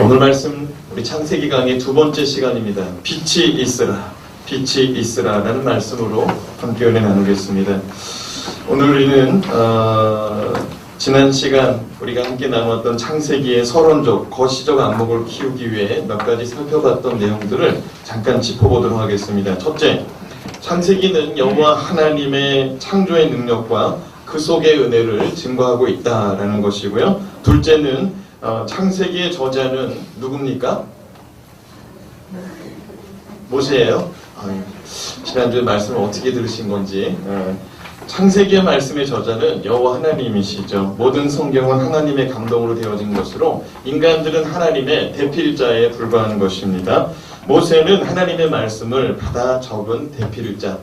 오늘 말씀 우리 창세기 강의 두 번째 시간입니다. 빛이 있으라, 빛이 있으라라는 말씀으로 함께 은혜 나누겠습니다. 오늘 우리는 지난 시간 우리가 함께 나눴던 창세기의 서론적, 거시적 안목을 키우기 위해 몇 가지 살펴봤던 내용들을 잠깐 짚어보도록 하겠습니다. 첫째, 창세기는 여호와 하나님의 창조의 능력과 그 속의 은혜를 증거하고 있다라는 것이고요. 둘째는 창세기의 저자는 누굽니까? 모세예요. 지난주에 말씀을 어떻게 들으신 건지. 창세기의 말씀의 저자는 여호와 하나님이시죠. 모든 성경은 하나님의 감동으로 되어진 것으로 인간들은 하나님의 대필자에 불과한 것입니다. 모세는 하나님의 말씀을 받아 적은 대필자.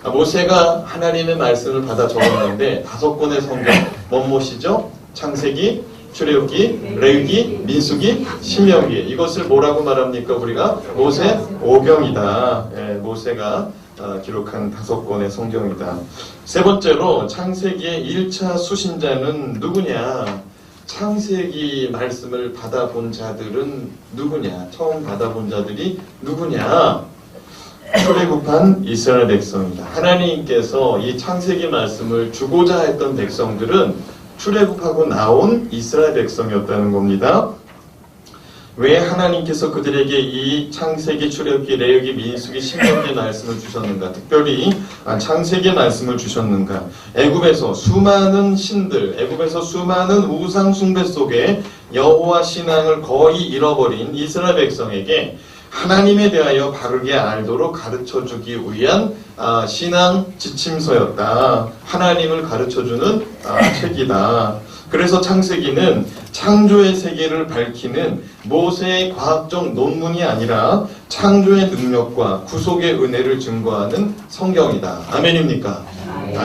모세가 하나님의 말씀을 받아 적었는데 5권의 성경 뭐뭐시죠? 창세기, 출애굽기, 레위기, 민수기, 신명기. 이것을 뭐라고 말합니까? 우리가 모세오경이다. 모세가 기록한 5권의 성경이다. 세 번째로 창세기의 1차 수신자는 누구냐? 창세기 말씀을 받아본 자들은 누구냐? 처음 받아본 자들이 누구냐? 출애굽한 이스라엘 백성이다. 하나님께서 이 창세기 말씀을 주고자 했던 백성들은 출애굽하고 나온 이스라엘 백성이었다는 겁니다. 왜 하나님께서 그들에게 이 창세기, 출애굽기, 레위기, 민수기, 신명기 말씀을 주셨는가? 특별히 창세기 말씀을 주셨는가? 애굽에서 수많은 신들, 애굽에서 수많은 우상 숭배 속에 여호와 신앙을 거의 잃어버린 이스라엘 백성에게 하나님에 대하여 바르게 알도록 가르쳐주기 위한 신앙 지침서였다. 하나님을 가르쳐주는 책이다. 그래서 창세기는 창조의 세계를 밝히는 모세의 과학적 논문이 아니라 창조의 능력과 구속의 은혜를 증거하는 성경이다. 아멘입니까?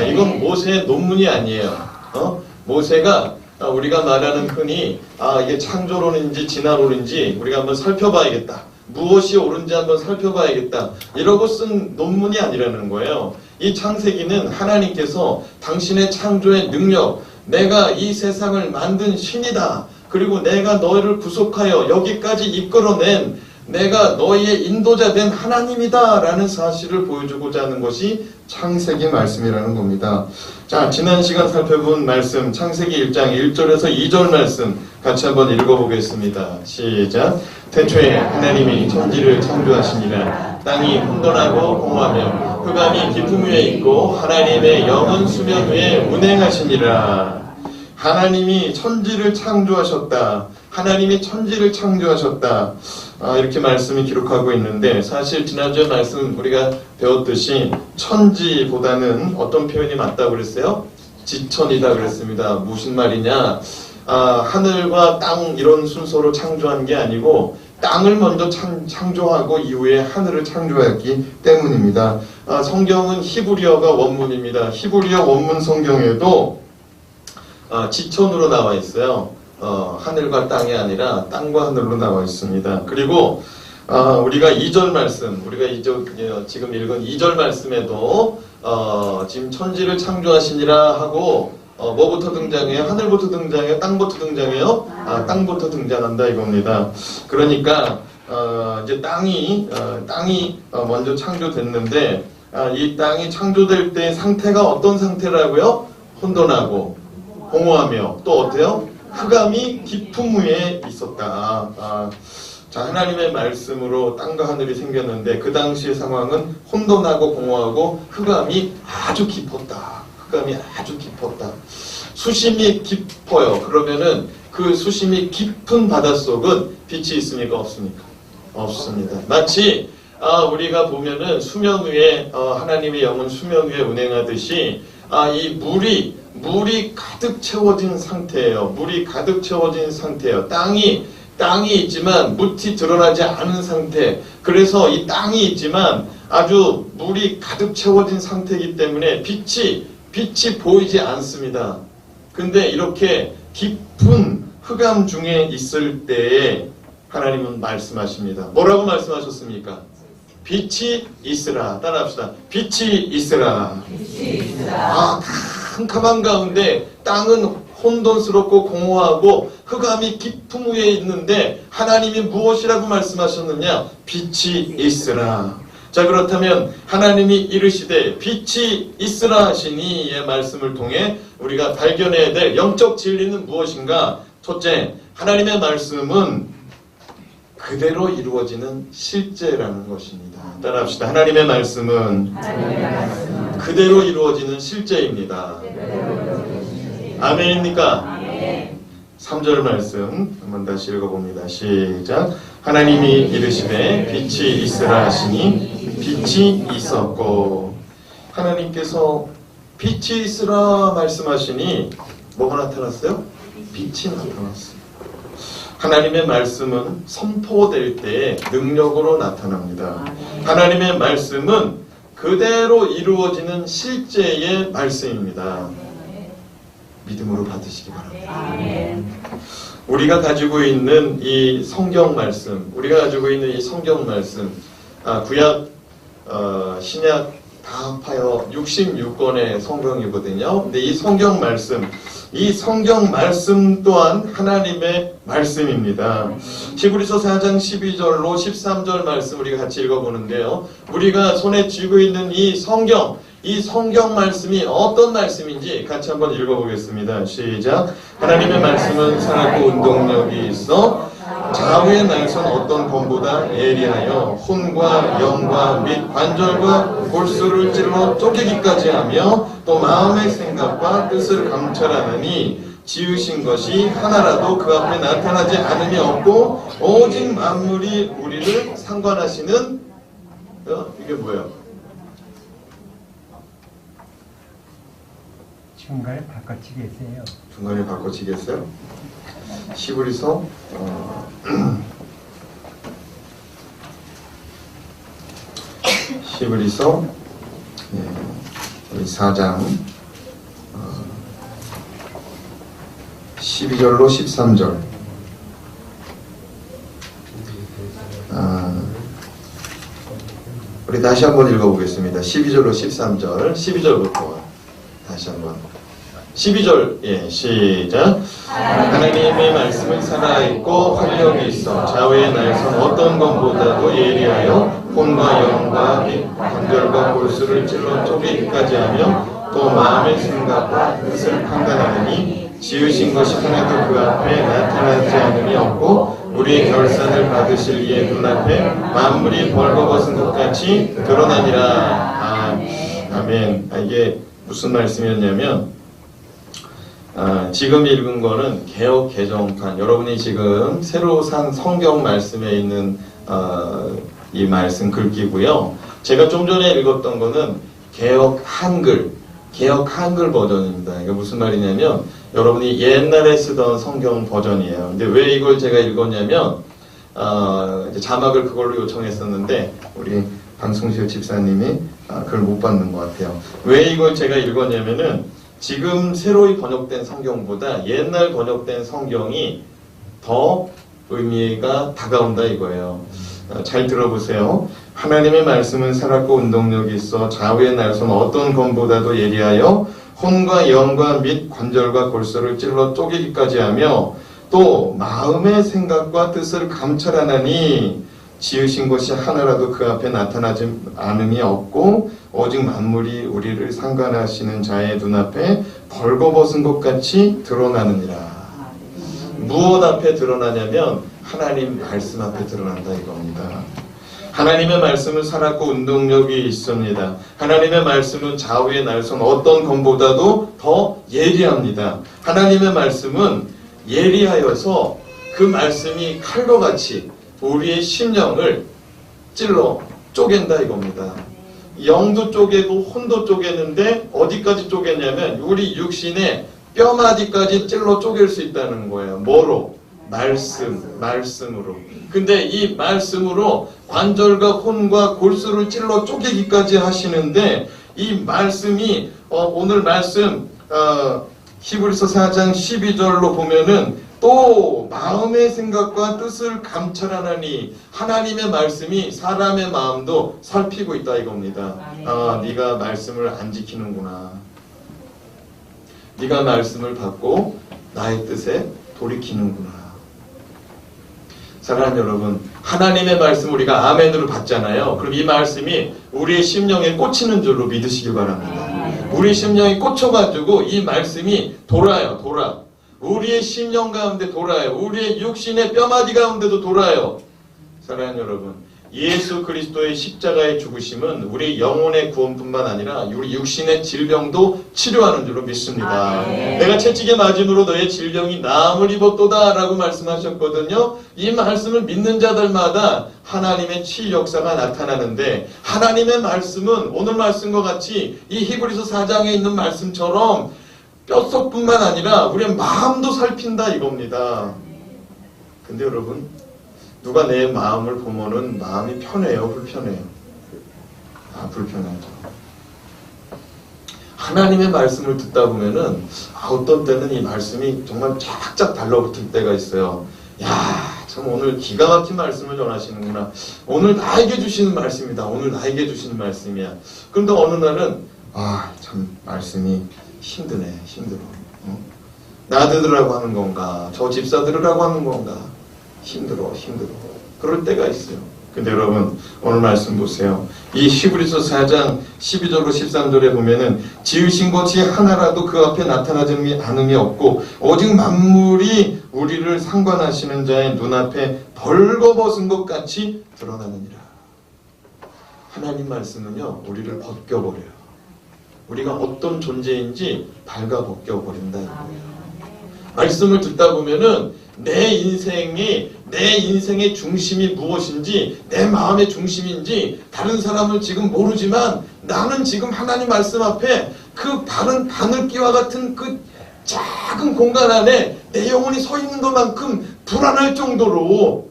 이건 모세의 논문이 아니에요. 모세가 우리가 말하는 흔히 이게 창조론인지 진화론인지 우리가 한번 살펴봐야겠다. 무엇이 옳은지 한번 살펴봐야겠다. 이러고 쓴 논문이 아니라는 거예요. 이 창세기는 하나님께서 당신의 창조의 능력, 내가 이 세상을 만든 신이다. 그리고 내가 너희를 구속하여 여기까지 이끌어낸 내가 너희의 인도자 된 하나님이다 라는 사실을 보여주고자 하는 것이 창세기 말씀이라는 겁니다. 자, 지난 시간 살펴본 말씀 창세기 1장 1절에서 2절 말씀 같이 한번 읽어보겠습니다. 시작. 태초에 하나님이 천지를 창조하시니라. 땅이 혼돈하고 공허하며 흑암이 깊음 위에 있고 하나님의 영은 수면 위에 운행하시니라. 하나님이 천지를 창조하셨다. 하나님이 천지를 창조하셨다. 이렇게 말씀이 기록하고 있는데 사실 지난주에 말씀 우리가 배웠듯이 천지보다는 어떤 표현이 맞다고 그랬어요? 지천이다 그랬습니다. 무슨 말이냐? 하늘과 땅 이런 순서로 창조한 게 아니고 땅을 먼저 창조하고 이후에 하늘을 창조했기 때문입니다. 성경은 히브리어가 원문입니다. 히브리어 원문 성경에도 지천으로 나와 있어요. 하늘과 땅이 아니라 땅과 하늘로 나와 있습니다. 그리고 우리가 2절 말씀, 우리가 지금 읽은 2절 말씀에도 지금 천지를 창조하시니라 하고 뭐부터 등장해요? 하늘부터 등장해요? 땅부터 등장해요? 땅부터 등장한다 이겁니다. 그러니까 이제 땅이 먼저 창조됐는데 이 땅이 창조될 때 상태가 어떤 상태라고요? 혼돈하고 공허하며 또 어때요? 흑암이 깊음 위에 있었다. 자, 하나님의 말씀으로 땅과 하늘이 생겼는데 그 당시의 상황은 혼돈하고 공허하고 흑암이 아주 깊었다. 흑암이 아주 깊었다. 수심이 깊어요. 그러면은 그 수심이 깊은 바닷속은 빛이 있습니까? 없습니까? 없습니다. 마치 우리가 보면은 수면 위에 하나님의 영은 수면 위에 운행하듯이 이 물이 가득 채워진 상태예요. 물이 가득 채워진 상태예요. 땅이 있지만 묻이 드러나지 않은 상태. 그래서 이 땅이 있지만 아주 물이 가득 채워진 상태이기 때문에 빛이 보이지 않습니다. 근데 이렇게 깊은 흑암 중에 있을 때에 하나님은 말씀하십니다. 뭐라고 말씀하셨습니까? 빛이 있으라. 따라합시다. 빛이 있으라. 캄캄한 가운데 땅은 혼돈스럽고 공허하고 흑암이 깊음 위에 있는데 하나님이 무엇이라고 말씀하셨느냐? 빛이 있으라. 자, 그렇다면 하나님이 이르시되 빛이 있으라 하시니 의 말씀을 통해 우리가 발견해야 될 영적 진리는 무엇인가? 첫째, 하나님의 말씀은 그대로 이루어지는 실제라는 것입니다. 따라합시다. 하나님의 말씀은 그대로 이루어지는 실제입니다. 아멘입니까? 3절 말씀 한번 다시 읽어봅니다. 시작. 하나님이 이르시되 빛이 있으라 하시니 빛이 있었고. 하나님께서 빛이 있으라 말씀하시니 뭐가 나타났어요? 빛이 나타났어요. 하나님의 말씀은 선포될 때 능력으로 나타납니다. 하나님의 말씀은 그대로 이루어지는 실제의 말씀입니다. 믿음으로 받으시기 바랍니다. 우리가 가지고 있는 이 성경 말씀, 구약, 신약 다 합하여 66권의 성경이거든요. 근데 이 성경 말씀 또한 하나님의 말씀입니다. 히브리서 4장 12절로 13절 말씀 우리가 같이 읽어보는데요. 우리가 손에 쥐고 있는 이 성경 말씀이 어떤 말씀인지 같이 한번 읽어보겠습니다. 시작. 하나님의 말씀은 살았고 운동력이 있어 좌우의 날선 어떤 검보다 예리하여 혼과 영과 및 관절과 골수를 찔러 쪼개기까지 하며 또 마음의 생각과 뜻을 감찰하느니 지으신 것이 하나라도 그 앞에 나타나지 않음이 없고 오직 만물이 우리를 상관하시는 이게 뭐예요? 중간에 바꿔치겠어요. 중간에 바꿔치겠어요? 히브리서 히브리서 4장 12절로 13절. 우리 다시 한번 읽어보겠습니다. 12절로 13절. 12절부터 다시 한번. 12절, 시작. 하나님의 말씀은 살아있고 활력이 있어 좌우의 날선 어떤 것보다도 예리하여 혼과 영과 및 관절과 골수를 찔러 쪼개기까지 하며 또 마음의 생각과 뜻을 판단하느니 지으신 것이 하나도 그 앞에 나타나지 않음이 없고 우리의 결산을 받으실 이의 눈앞에 만물이 벌거벗은 것 같이 드러나니라. 아멘. 이게 무슨 말씀이었냐면 지금 읽은 거는 개역 개정판, 여러분이 지금 새로 산 성경 말씀에 있는 이 말씀 글귀고요. 제가 좀 전에 읽었던 거는 개역 한글 버전입니다. 이게 무슨 말이냐면 여러분이 옛날에 쓰던 성경 버전이에요. 근데 왜 이걸 제가 읽었냐면 이제 자막을 그걸로 요청했었는데 우리 방송실 집사님이 그걸 못 받는 것 같아요. 왜 이걸 제가 읽었냐면은 지금 새로이 번역된 성경보다 옛날 번역된 성경이 더 의미가 다가온다 이거예요. 잘 들어보세요. 하나님의 말씀은 살았고 운동력이 있어 좌우의 날선 어떤 검보다도 예리하여 혼과 영과 및 관절과 골수를 찔러 쪼개기까지 하며 또 마음의 생각과 뜻을 감찰하나니 지으신 것이 하나라도 그 앞에 나타나지 않음이 없고 오직 만물이 우리를 상관하시는 자의 눈앞에 벌거벗은 것 같이 드러나느니라. 무엇 앞에 드러나냐면 하나님 말씀 앞에 드러난다 이겁니다. 하나님의 말씀은 살았고 운동력이 있습니다. 하나님의 말씀은 좌우의 날선 어떤 검보다도 더 예리합니다. 하나님의 말씀은 예리하여서 그 말씀이 칼과 같이 우리의 심령을 찔러 쪼갠다 이겁니다. 영도 쪼개고 혼도 쪼개는데 어디까지 쪼개냐면 우리 육신의 뼈마디까지 찔러 쪼갤 수 있다는 거예요. 뭐로? 말씀으로. 근데 이 말씀으로 관절과 혼과 골수를 찔러 쪼개기까지 하시는데 이 말씀이 오늘 말씀 히브리서 4장 12절로 보면은 또 마음의 생각과 뜻을 감찰하나니 하나님의 말씀이 사람의 마음도 살피고 있다 이겁니다. 네가 말씀을 안 지키는구나. 네가 말씀을 받고 나의 뜻에 돌이키는구나. 사랑하는 여러분, 하나님의 말씀 우리가 아멘으로 받잖아요. 그럼 이 말씀이 우리의 심령에 꽂히는 줄로 믿으시기 바랍니다. 우리 심령에 꽂혀가지고 이 말씀이 돌아요. 우리의 심령 가운데 돌아요. 우리의 육신의 뼈마디 가운데도 돌아요. 사랑하는 여러분, 예수 그리스도의 십자가의 죽으심은 우리 영혼의 구원뿐만 아니라 우리 육신의 질병도 치료하는 줄로 믿습니다. 내가 채찍에 맞음으로 너의 질병이 나음을 입었도다 라고 말씀하셨거든요. 이 말씀을 믿는 자들마다 하나님의 치유 역사가 나타나는데, 하나님의 말씀은 오늘 말씀과 같이 이 히브리서 4장에 있는 말씀처럼 뼛속뿐만 아니라 우리의 마음도 살핀다 이겁니다. 근데 여러분, 누가 내 마음을 보면은 마음이 편해요, 불편해요? 불편하죠. 하나님의 말씀을 듣다 보면은 어떤 때는 이 말씀이 정말 쫙쫙 달라붙을 때가 있어요. 야, 참 오늘 기가 막힌 말씀을 전하시는구나. 오늘 나에게 주시는 말씀이다. 오늘 나에게 주시는 말씀이야. 그런데 어느 날은 참 말씀이 힘드네, 힘들어. 나 들으라고 하는 건가? 저 집사 들으라고 하는 건가? 힘들어. 그럴 때가 있어요. 근데 여러분, 오늘 말씀 보세요. 이 히브리서 4장 12절로 13절에 보면은 지으신 것이 하나라도 그 앞에 나타나지 않음이 없고 오직 만물이 우리를 상관하시는 자의 눈앞에 벌거벗은 것 같이 드러나느니라. 하나님 말씀은요, 우리를 벗겨버려요. 우리가 어떤 존재인지 발가 벗겨버린다 이거예요. 말씀을 듣다 보면은 내 인생의 중심이 무엇인지, 내 마음의 중심인지 다른 사람은 지금 모르지만 나는 지금 하나님 말씀 앞에 그 바늘기와 같은 그 작은 공간 안에 내 영혼이 서 있는 것만큼 불안할 정도로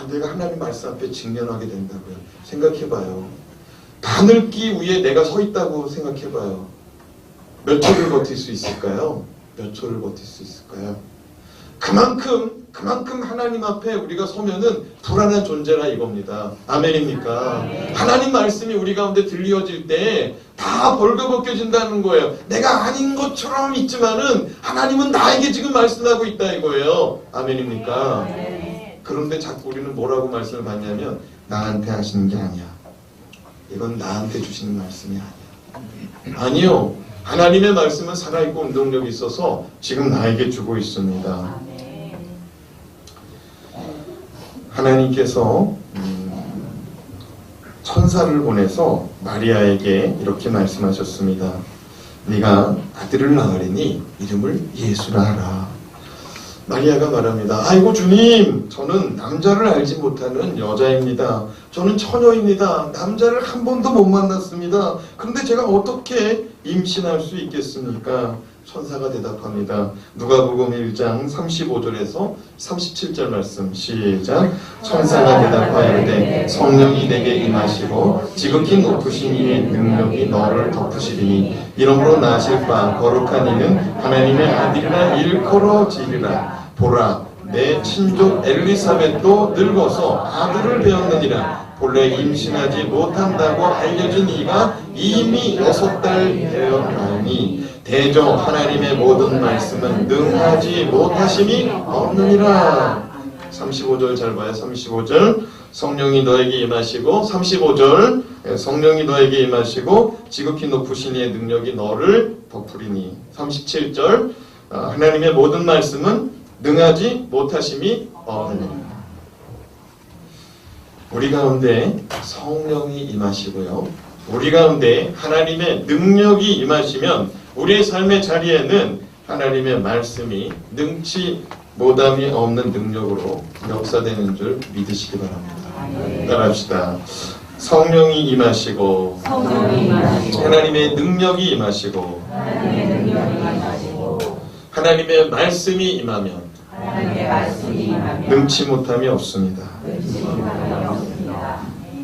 내가 하나님 말씀 앞에 직면하게 된다고요. 생각해봐요. 바늘기 위에 내가 서 있다고 생각해봐요. 몇 초를 버틸 수 있을까요? 그만큼 하나님 앞에 우리가 서면은 불안한 존재라 이겁니다. 아멘입니까? 하나님 말씀이 우리 가운데 들려질 때 다 벌거벗겨진다는 거예요. 내가 아닌 것처럼 있지만은 하나님은 나에게 지금 말씀하고 있다 이거예요. 아멘입니까? 그런데 자꾸 우리는 뭐라고 말씀을 받냐면 나한테 하시는 게 아니야. 이건 나한테 주시는 말씀이 아니야. 아니요. 하나님의 말씀은 살아있고 운동력이 있어서 지금 나에게 주고 있습니다. 하나님께서 천사를 보내서 마리아에게 이렇게 말씀하셨습니다. 네가 아들을 낳으리니 이름을 예수라 하라. 마리아가 말합니다. 아이고 주님, 저는 남자를 알지 못하는 여자입니다. 저는 처녀입니다. 남자를 한 번도 못 만났습니다. 그런데 제가 어떻게 임신할 수 있겠습니까? 천사가 대답합니다. 누가복음 1장 35절에서 37절 말씀 시작. 천사가 대답하여되 성령이 내게 임하시고 지극히 높으신 이의 능력이 너를 덮으시리니 이러므로 나실 바 거룩한 이는 하나님의 아들이라 일컬어지리라. 보라, 내 친족 엘리사벳도 늙어서 아들을 배웠느니라. 본래 임신하지 못한다고 알려진 이가 이미 6달 되었나니 대저 하나님의 모든 말씀은 능하지 못하심이 없느니라. 35절 잘 봐요. 35절 성령이 너에게 임하시고 35절 성령이 너에게 임하시고 지극히 높으신 이의 능력이 너를 덮으리니 37절 하나님의 모든 말씀은 능하지 못하심이 없느니라. 우리 가운데 성령이 임하시고요. 우리 가운데 하나님의 능력이 임하시면 우리의 삶의 자리에는 하나님의 말씀이 능치 못함이 없는 능력으로 역사되는 줄 믿으시기 바랍니다. 따라합시다. 성령이 임하시고 하나님의 능력이 임하시고 하나님의 말씀이 임하면 능치 못함이 없습니다.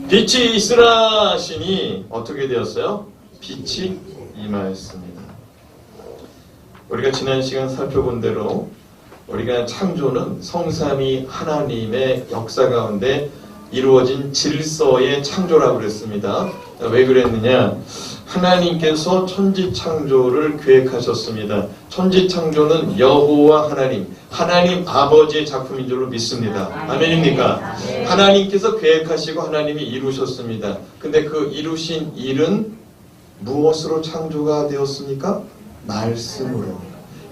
빛이 있으라 하시니 어떻게 되었어요? 빛이 임하였습니다. 우리가 지난 시간 살펴본 대로 우리가 창조는 성삼위 하나님의 역사 가운데 이루어진 질서의 창조라고 그랬습니다. 왜 그랬느냐? 하나님께서 천지창조를 계획하셨습니다. 천지창조는 여호와 하나님 아버지의 작품인 줄로 믿습니다. 아멘입니까? 하나님께서 계획하시고 하나님이 이루셨습니다. 근데 그 이루신 일은 무엇으로 창조가 되었습니까? 말씀으로.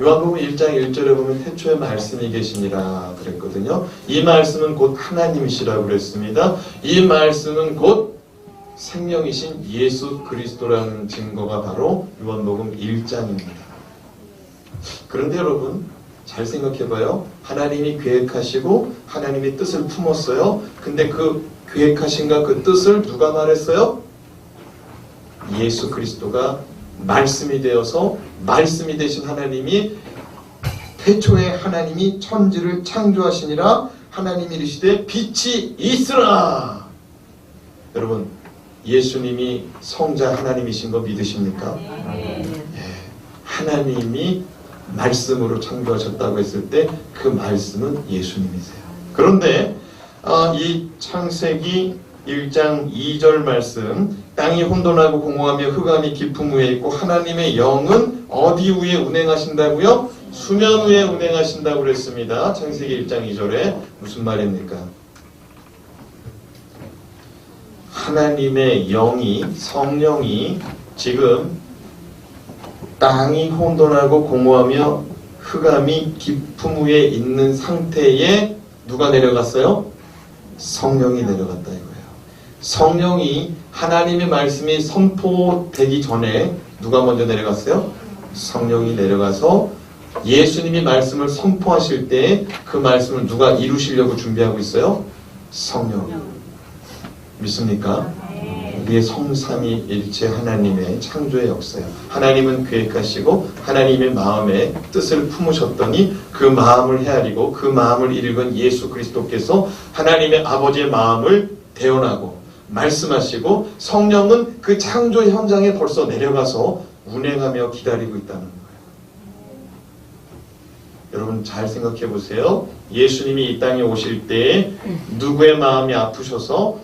요한복음 1장 1절에 보면 태초에 말씀이 계시니라 그랬거든요. 이 말씀은 곧 하나님이시라고 그랬습니다. 이 말씀은 곧 생명이신 예수 그리스도라는 증거가 바로 요한복음 1장입니다. 그런데 여러분 잘 생각해봐요. 하나님이 계획하시고 하나님이 뜻을 품었어요. 근데 그 계획하신가 그 뜻을 누가 말했어요? 예수 그리스도가 말씀이 되어서 말씀이 되신 하나님이 태초에 하나님이 천지를 창조하시니라 하나님이 이르시되 빛이 있으라. 여러분 예수님이 성자 하나님이신 거 믿으십니까? 예, 하나님이 말씀으로 창조하셨다고 했을 때 그 말씀은 예수님이세요. 그런데 이 창세기 1장 2절 말씀 땅이 혼돈하고 공허하며 흑암이 깊음 위에 있고 하나님의 영은 어디 위에 운행하신다고요? 수면 위에 운행하신다고 그랬습니다. 창세기 1장 2절에 무슨 말입니까? 하나님의 영이 성령이 지금 땅이 혼돈하고 공허하며 흑암이 깊음 위에 있는 상태에 누가 내려갔어요? 성령이 내려갔다 이거예요. 성령이 하나님의 말씀이 선포되기 전에 누가 먼저 내려갔어요? 성령이 내려가서 예수님이 말씀을 선포하실 때 그 말씀을 누가 이루시려고 준비하고 있어요? 성령. 믿습니까? 우리의 성삼위일체 하나님의 창조의 역사예요. 하나님은 계획하시고 하나님의 마음에 뜻을 품으셨더니 그 마음을 헤아리고 그 마음을 이루건 예수 그리스도께서 하나님의 아버지의 마음을 대언하고 말씀하시고 성령은 그 창조 현장에 벌써 내려가서 운행하며 기다리고 있다는 거예요. 여러분 잘 생각해 보세요. 예수님이 이 땅에 오실 때 누구의 마음이 아프셔서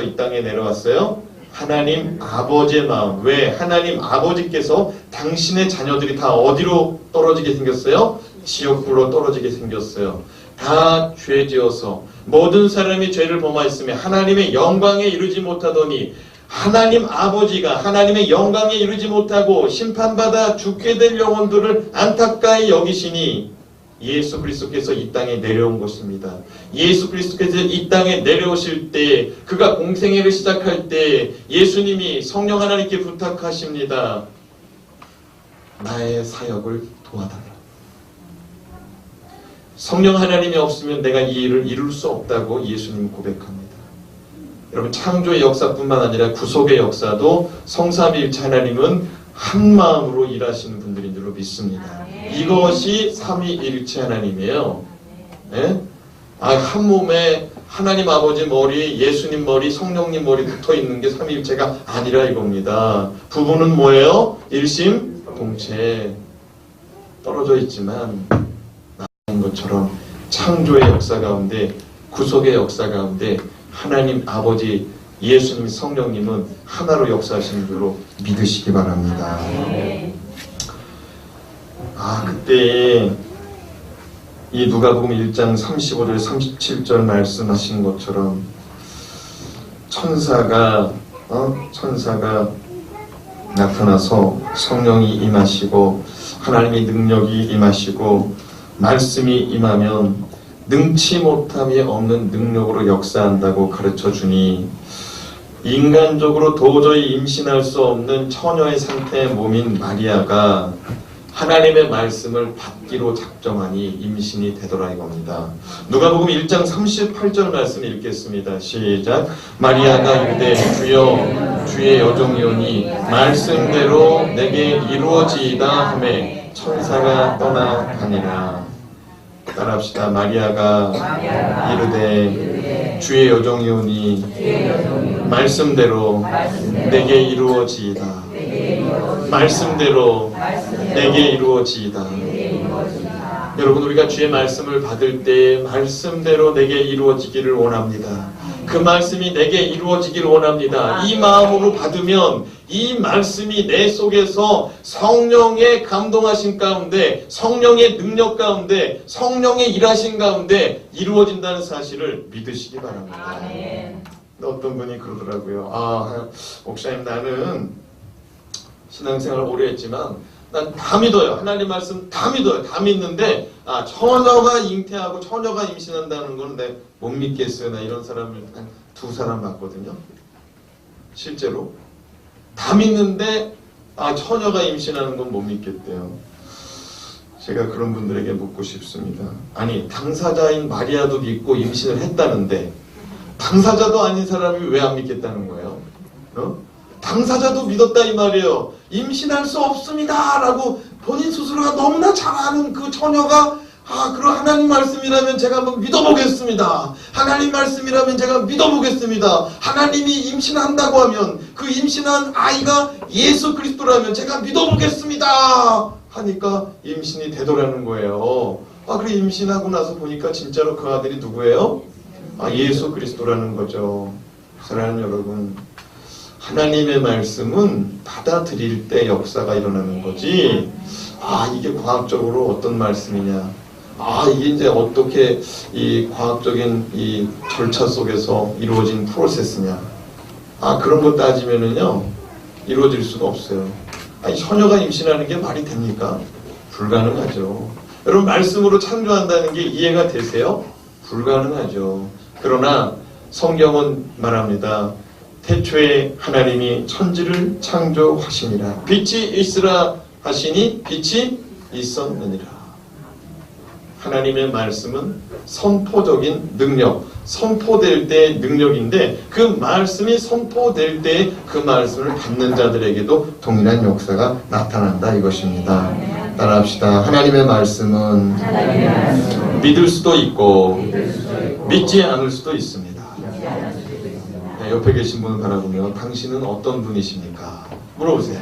이 땅에 내려왔어요? 하나님 아버지의 마음. 왜? 하나님 아버지께서 당신의 자녀들이 다 어디로 떨어지게 생겼어요? 지옥불로 떨어지게 생겼어요. 다 죄지어서 모든 사람이 죄를 범하였으며 하나님의 영광에 이르지 못하더니 하나님 아버지가 하나님의 영광에 이르지 못하고 심판받아 죽게 될 영혼들을 안타까이 여기시니 예수 그리스도께서 이 땅에 내려온 것입니다. 예수 그리스도께서 이 땅에 내려오실 때 그가 공생애를 시작할 때 예수님이 성령 하나님께 부탁하십니다. 나의 사역을 도와달라. 성령 하나님이 없으면 내가 이 일을 이룰 수 없다고 예수님 고백합니다. 여러분 창조의 역사뿐만 아니라 구속의 역사도 성삼위일체 하나님은 한 마음으로 일하시는 분들인 줄로 믿습니다. 이것이 삼위일체 하나님이에요. 네? 한 몸에 하나님 아버지 머리, 예수님 머리, 성령님 머리 붙어 있는 게 삼위일체가 아니라 이겁니다. 부부는 뭐예요? 일심동체. 떨어져 있지만 나인 것처럼 창조의 역사 가운데 구속의 역사 가운데 하나님 아버지 예수님 성령님은 하나로 역사하시는 줄로 믿으시기 바랍니다. 그때 이 누가복음 1장 35절 37절 말씀하신 것처럼 천사가 나타나서 성령이 임하시고 하나님의 능력이 임하시고 말씀이 임하면 능치 못함이 없는 능력으로 역사한다고 가르쳐주니 인간적으로 도저히 임신할 수 없는 처녀의 상태의 몸인 마리아가 하나님의 말씀을 받기로 작정하니 임신이 되더라 이겁니다. 누가복음 1장 38절 말씀 읽겠습니다. 시작. 마리아가 이르되 주여 주의 여종이오니 말씀대로 내게 이루어지이다 하매 천사가 떠나가니라. 따라합시다. 마리아가 이르되 주의 여종이오니 말씀대로 내게 이루어지이다. 말씀대로 내게 이루어지이다. 여러분 우리가 주의 말씀을 받을 때 말씀대로 내게 이루어지기를 원합니다. 그 말씀이 내게 이루어지길 원합니다. 이 마음으로 받으면 이 말씀이 내 속에서 성령의 감동하신 가운데, 성령의 능력 가운데, 성령의 일하신 가운데 이루어진다는 사실을 믿으시기 바랍니다. 아멘. 어떤 분이 그러더라고요. 목사님, 나는 신앙생활 오래 했지만 난 다 믿어요. 하나님 말씀 다 믿어요. 다 믿는데 처녀가 잉태하고 처녀가 임신한다는 건 내가 못 믿겠어요. 나 이런 사람을 한 2사람 봤거든요. 실제로 다 믿는데 처녀가 임신하는 건 못 믿겠대요. 제가 그런 분들에게 묻고 싶습니다. 아니, 당사자인 마리아도 믿고 임신을 했다는데 당사자도 아닌 사람이 왜 안 믿겠다는 거예요? 당사자도 믿었다 이 말이에요. 임신할 수 없습니다 라고 본인 스스로가 너무나 잘 아는 그 처녀가 그럼 하나님 말씀이라면 제가 한번 믿어보겠습니다. 하나님 말씀이라면 제가 믿어보겠습니다. 하나님이 임신한다고 하면 그 임신한 아이가 예수 그리스도라면 제가 믿어보겠습니다 하니까 임신이 되더라는 거예요. 그래 임신하고 나서 보니까 진짜로 그 아들이 누구예요? 예수 그리스도라는 거죠. 사랑하는 여러분, 하나님의 말씀은 받아들일 때 역사가 일어나는 거지. 이게 과학적으로 어떤 말씀이냐. 이게 이제 어떻게 이 과학적인 이 절차 속에서 이루어진 프로세스냐. 그런 거 따지면은요, 이루어질 수가 없어요. 처녀가 임신하는 게 말이 됩니까? 불가능하죠. 여러분, 말씀으로 창조한다는 게 이해가 되세요? 불가능하죠. 그러나 성경은 말합니다. 태초에 하나님이 천지를 창조하시니라. 빛이 있으라 하시니 빛이 있었느니라. 하나님의 말씀은 선포적인 능력, 선포될 때의 능력인데 그 말씀이 선포될 때 그 말씀을 받는 자들에게도 동일한 역사가 나타난다 이것입니다. 따라합시다. 하나님의 말씀은 믿을 수도 있고 믿지 않을 수도 있습니다. 옆에 계신 분을 바라보며 당신은 어떤 분이십니까? 물어보세요.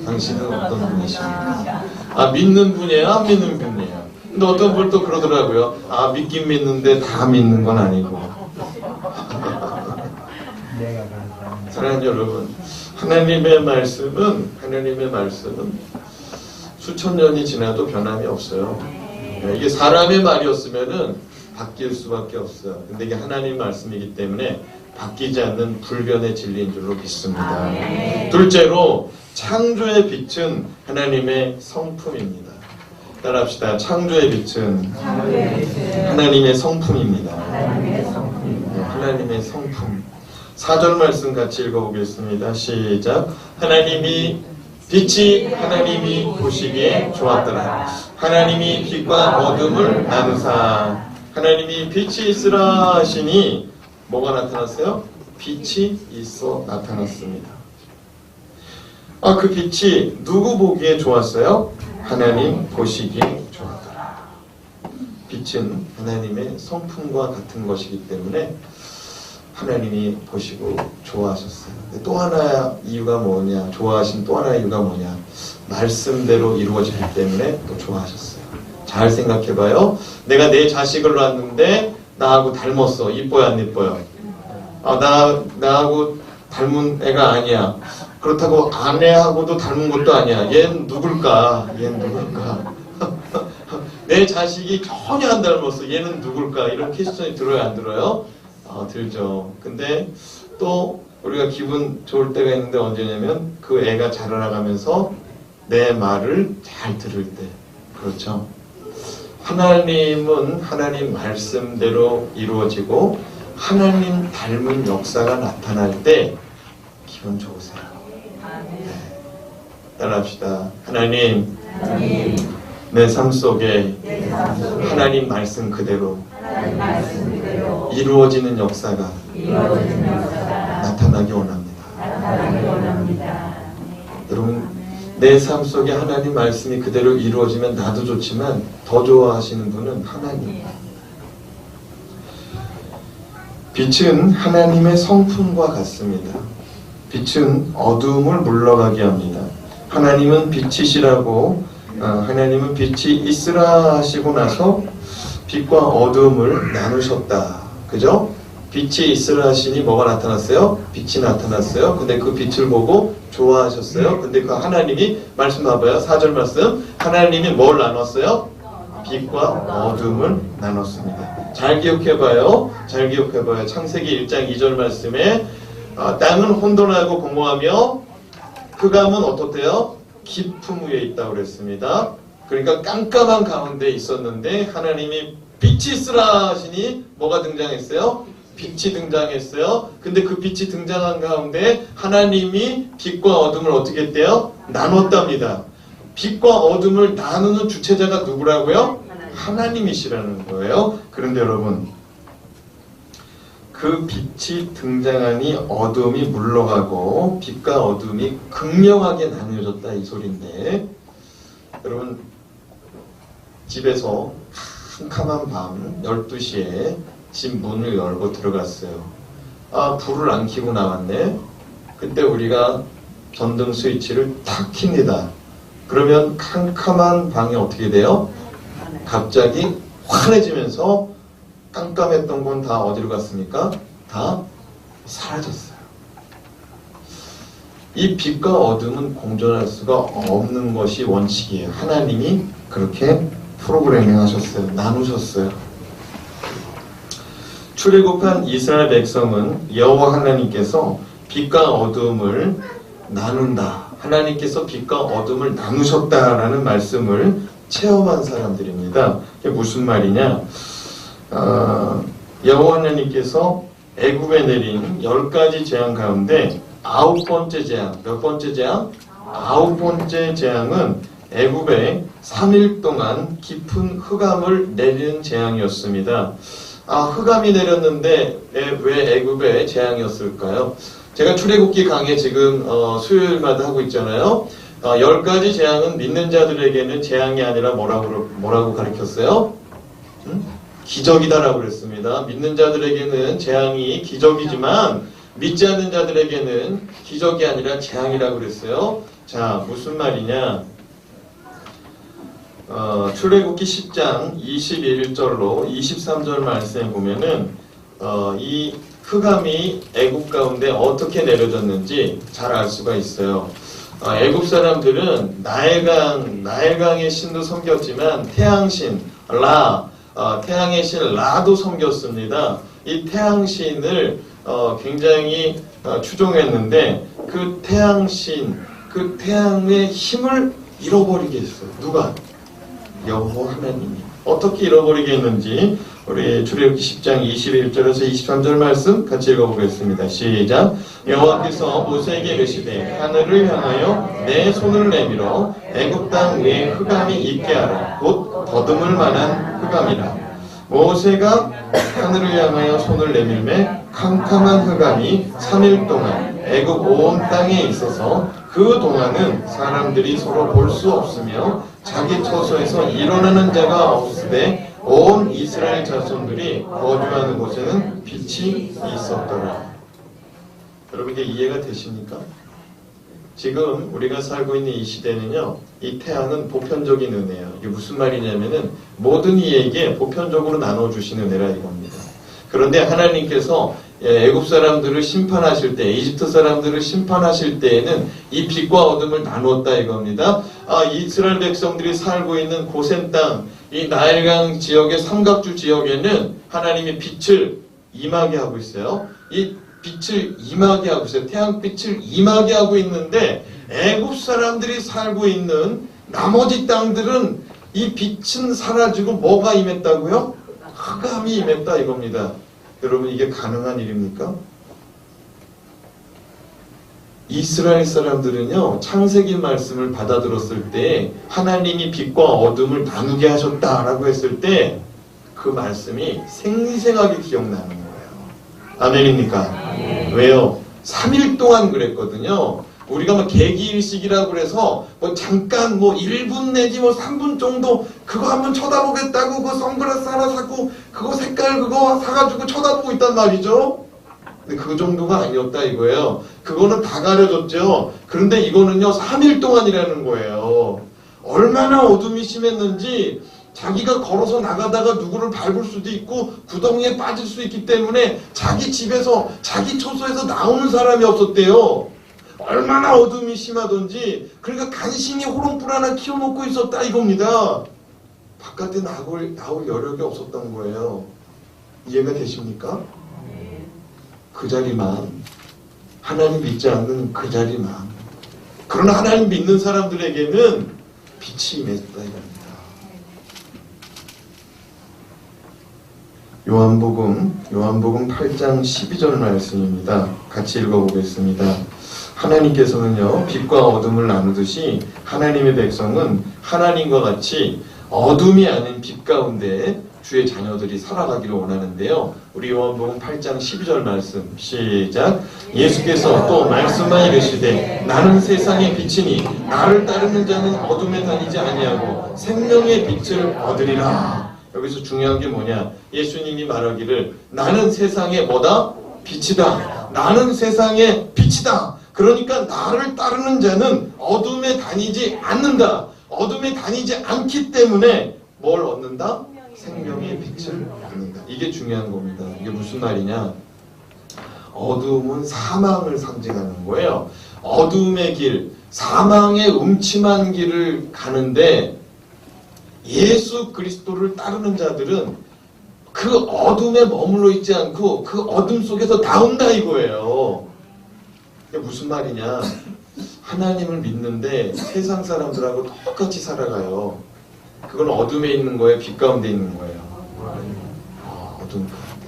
당신은 어떤 분이십니까? 믿는 분이에요? 안 믿는 분이에요? 근데 어떤 분은 또 그러더라고요. 믿긴 믿는데 다 믿는 건 아니고. 사랑하는 여러분, 하나님의 말씀은 수천 년이 지나도 변함이 없어요. 이게 사람의 말이었으면은 바뀔 수밖에 없어요. 근데 이게 하나님 말씀이기 때문에 바뀌지 않는 불변의 진리인 줄로 믿습니다. 둘째로 창조의 빛은 하나님의 성품입니다. 따라합시다. 창조의 빛은 하나님의 성품입니다. 하나님의 성품. 4절 말씀 같이 읽어보겠습니다. 시작. 빛이 하나님이 보시기에 좋았더라. 하나님이 빛과 어둠을 나누사. 하나님이 빛이 있으라 하시니 뭐가 나타났어요? 빛이 있어 나타났습니다. 그 빛이 누구 보기에 좋았어요? 하나님 보시기에 좋았더라. 빛은 하나님의 성품과 같은 것이기 때문에 하나님이 보시고 좋아하셨어요. 또 하나의 이유가 뭐냐? 좋아하신 또 하나의 이유가 뭐냐? 말씀대로 이루어지기 때문에 또 좋아하셨어요. 잘 생각해봐요. 내가 내 자식을 낳았는데 나하고 닮았어. 이뻐요, 안 이뻐요? 나하고 닮은 애가 아니야. 그렇다고 아내하고도 닮은 것도 아니야. 얘는 누굴까? 내 자식이 전혀 안 닮았어. 얘는 누굴까? 이런 퀘스천이 들어요, 안 들어요? 들죠. 근데 또 우리가 기분 좋을 때가 있는데 언제냐면 그 애가 자라나가면서 내 말을 잘 들을 때. 그렇죠. 하나님은 하나님 말씀대로 이루어지고 하나님 닮은 역사가 나타날 때 기분 좋으세요. 네. 따라합시다. 하나님, 내 삶 속에 하나님 말씀 그대로 이루어지는 역사가 나타나기 원합니다. 여러분, 내 삶 속에 하나님 말씀이 그대로 이루어지면 나도 좋지만 더 좋아하시는 분은 하나님. 빛은 하나님의 성품과 같습니다. 빛은 어두움을 물러가게 합니다. 하나님은 빛이시라고 하나님은 빛이 있으라 하시고 나서 빛과 어두움을 나누셨다. 그죠? 빛이 있으라 하시니 뭐가 나타났어요? 빛이 나타났어요. 근데 그 빛을 보고 좋아하셨어요. 근데 그 하나님이 말씀 봐봐요. 4절 말씀. 하나님이 뭘 나눴어요? 빛과 어둠을 나눴습니다. 잘 기억해봐요. 잘 기억해봐요. 창세기 1장 2절 말씀에 땅은 혼돈하고 공허하며 흑암은 어떻대요? 깊음 위에 있다고 그랬습니다. 그러니까 깜깜한 가운데 있었는데 하나님이 빛이 있으라 하시니 뭐가 등장했어요? 빛이 등장했어요. 근데 그 빛이 등장한 가운데 하나님이 빛과 어둠을 어떻게 했대요? 나눴답니다. 빛과 어둠을 나누는 주체자가 누구라고요? 하나님이시라는 거예요. 그런데 여러분, 그 빛이 등장하니 어둠이 물러가고 빛과 어둠이 극명하게 나뉘어졌다 이 소리인데, 여러분 집에서 캄캄한 밤 12시에 집 문을 열고 들어갔어요. 불을 안 켜고 나왔네. 그때 우리가 전등 스위치를 탁 킵니다. 그러면 캄캄한 방이 어떻게 돼요? 갑자기 환해지면서 깜깜했던 건 다 어디로 갔습니까? 다 사라졌어요. 이 빛과 어둠은 공존할 수가 없는 것이 원칙이에요. 하나님이 그렇게 프로그래밍 하셨어요. 나누셨어요. 출애굽한 이스라엘 백성은 여호와 하나님께서 빛과 어둠을 나눈다. 하나님께서 빛과 어둠을 나누셨다라는 말씀을 체험한 사람들입니다. 이게 무슨 말이냐? 여호와 하나님께서 애굽에 내린 10가지 재앙 가운데 9번째 재앙, 몇 번째 재앙? 9번째 재앙은 애굽에 3일 동안 깊은 흑암을 내리는 재앙이었습니다. 흑암이 내렸는데 왜 애굽에 재앙이었을까요? 제가 출애굽기 강의 지금 수요일마다 하고 있잖아요. 10가지 재앙은 믿는 자들에게는 재앙이 아니라 뭐라고 가르쳤어요? 기적이다라고 그랬습니다. 믿는 자들에게는 재앙이 기적이지만 믿지 않는 자들에게는 기적이 아니라 재앙이라고 그랬어요. 자, 무슨 말이냐? 출애굽기 10장 21절로 23절 말씀에 보면은 이 흑암이 애굽 가운데 어떻게 내려졌는지 잘 알 수가 있어요. 애굽 사람들은 나일강의 신도 섬겼지만 태양신 태양의 신 라도 섬겼습니다. 이 태양신을 굉장히 추종했는데 그 태양신, 그 태양의 힘을 잃어버리게 했어요. 누가? 여호와 하나님이. 어떻게 잃어버리게 했는지 우리 출애굽기 10장 21절에서 23절 말씀 같이 읽어보겠습니다. 시작. 여호와께서 모세에게 이르시되 하늘을 향하여 내 손을 내밀어 애굽 땅 위에 흑암이 있게 하라. 곧 더듬을 만한 흑암이라. 모세가 하늘을 향하여 손을 내밀매 캄캄한 흑암이 3일 동안 애굽 온 땅에 있어서 그 동안은 사람들이 서로 볼 수 없으며 자기 처소에서 일어나는 자가 없으되 온 이스라엘 자손들이 거주하는 곳에는 빛이 있었더라. 여러분 이게 이해가 되십니까? 지금 우리가 살고 있는 이 시대는요, 이 태양은 보편적인 은혜예요. 이게 무슨 말이냐면은 모든 이에게 보편적으로 나눠주시는 은혜라 이겁니다. 그런데 하나님께서 애굽 사람들을 심판하실 때, 이집트 사람들을 심판하실 때에는 이 빛과 어둠을 나누었다 이겁니다. 이스라엘 백성들이 살고 있는 고센 땅, 이 나일강 지역의 삼각주 지역에는 하나님이 빛을 임하게 하고 있어요. 이 빛을 임하게 하고 있어요. 태양빛을 임하게 하고 있는데 애굽 사람들이 살고 있는 나머지 땅들은 이 빛은 사라지고 뭐가 임했다고요? 흑암이 임했다 이겁니다. 여러분 이게 가능한 일입니까? 이스라엘 사람들은요, 창세기 말씀을 받아들었을 때 하나님이 빛과 어둠을 나누게 하셨다라고 했을 때 그 말씀이 생생하게 기억나는 거예요. 아멘입니까? 왜요? 3일 동안 그랬거든요. 우리가 뭐 개기일식이라고 그래서 뭐 잠깐 뭐 1분 내지 뭐 3분 정도 그거 한번 쳐다보겠다고 그 선글라스 하나 사고 그거 색깔 그거 사가지고 쳐다보고 있단 말이죠. 근데 그 정도가 아니었다 이거예요. 그거는 다 가려졌죠. 그런데 이거는요 3일 동안이라는 거예요. 얼마나 어둠이 심했는지 자기가 걸어서 나가다가 누구를 밟을 수도 있고 구덩이에 빠질 수 있기 때문에 자기 집에서 자기 처소에서 나오는 사람이 없었대요. 얼마나 어둠이 심하던지. 그러니까 간신히 호롱불 하나 키워놓고 있었다 이겁니다. 바깥에 나올 여력이 없었던 거예요. 이해가 되십니까? 그 자리만, 하나님 믿지 않는 그 자리만. 그러나 하나님 믿는 사람들에게는 빛이 임했다 이겁니다. 요한복음 8장 12절 말씀입니다. 같이 읽어보겠습니다. 하나님께서는요, 빛과 어둠을 나누듯이 하나님의 백성은 하나님과 같이 어둠이 아닌 빛 가운데 주의 자녀들이 살아가기를 원하는데요. 우리 요한복음 8장 12절 말씀 시작. 예수께서 또 말씀하여 이르시되 나는 세상의 빛이니 나를 따르는 자는 어둠에 다니지 아니하고 생명의 빛을 얻으리라. 여기서 중요한 게 뭐냐? 예수님이 말하기를 나는 세상의 뭐다? 빛이다. 나는 세상의 빛이다. 그러니까 나를 따르는 자는 어둠에 다니지 않는다. 어둠에 다니지 않기 때문에 뭘 얻는다? 생명의 빛을 얻는다. 이게 중요한 겁니다. 이게 무슨 말이냐? 어둠은 사망을 상징하는 거예요. 어둠의 길, 사망의 음침한 길을 가는데 예수 그리스도를 따르는 자들은 그 어둠에 머물러 있지 않고 그 어둠 속에서 나온다 이거예요. 이게 무슨 말이냐? 하나님을 믿는데 세상 사람들하고 똑같이 살아가요. 그건 어둠에 있는 거예요? 빛 가운데 있는 거예요? 어둠 가운데.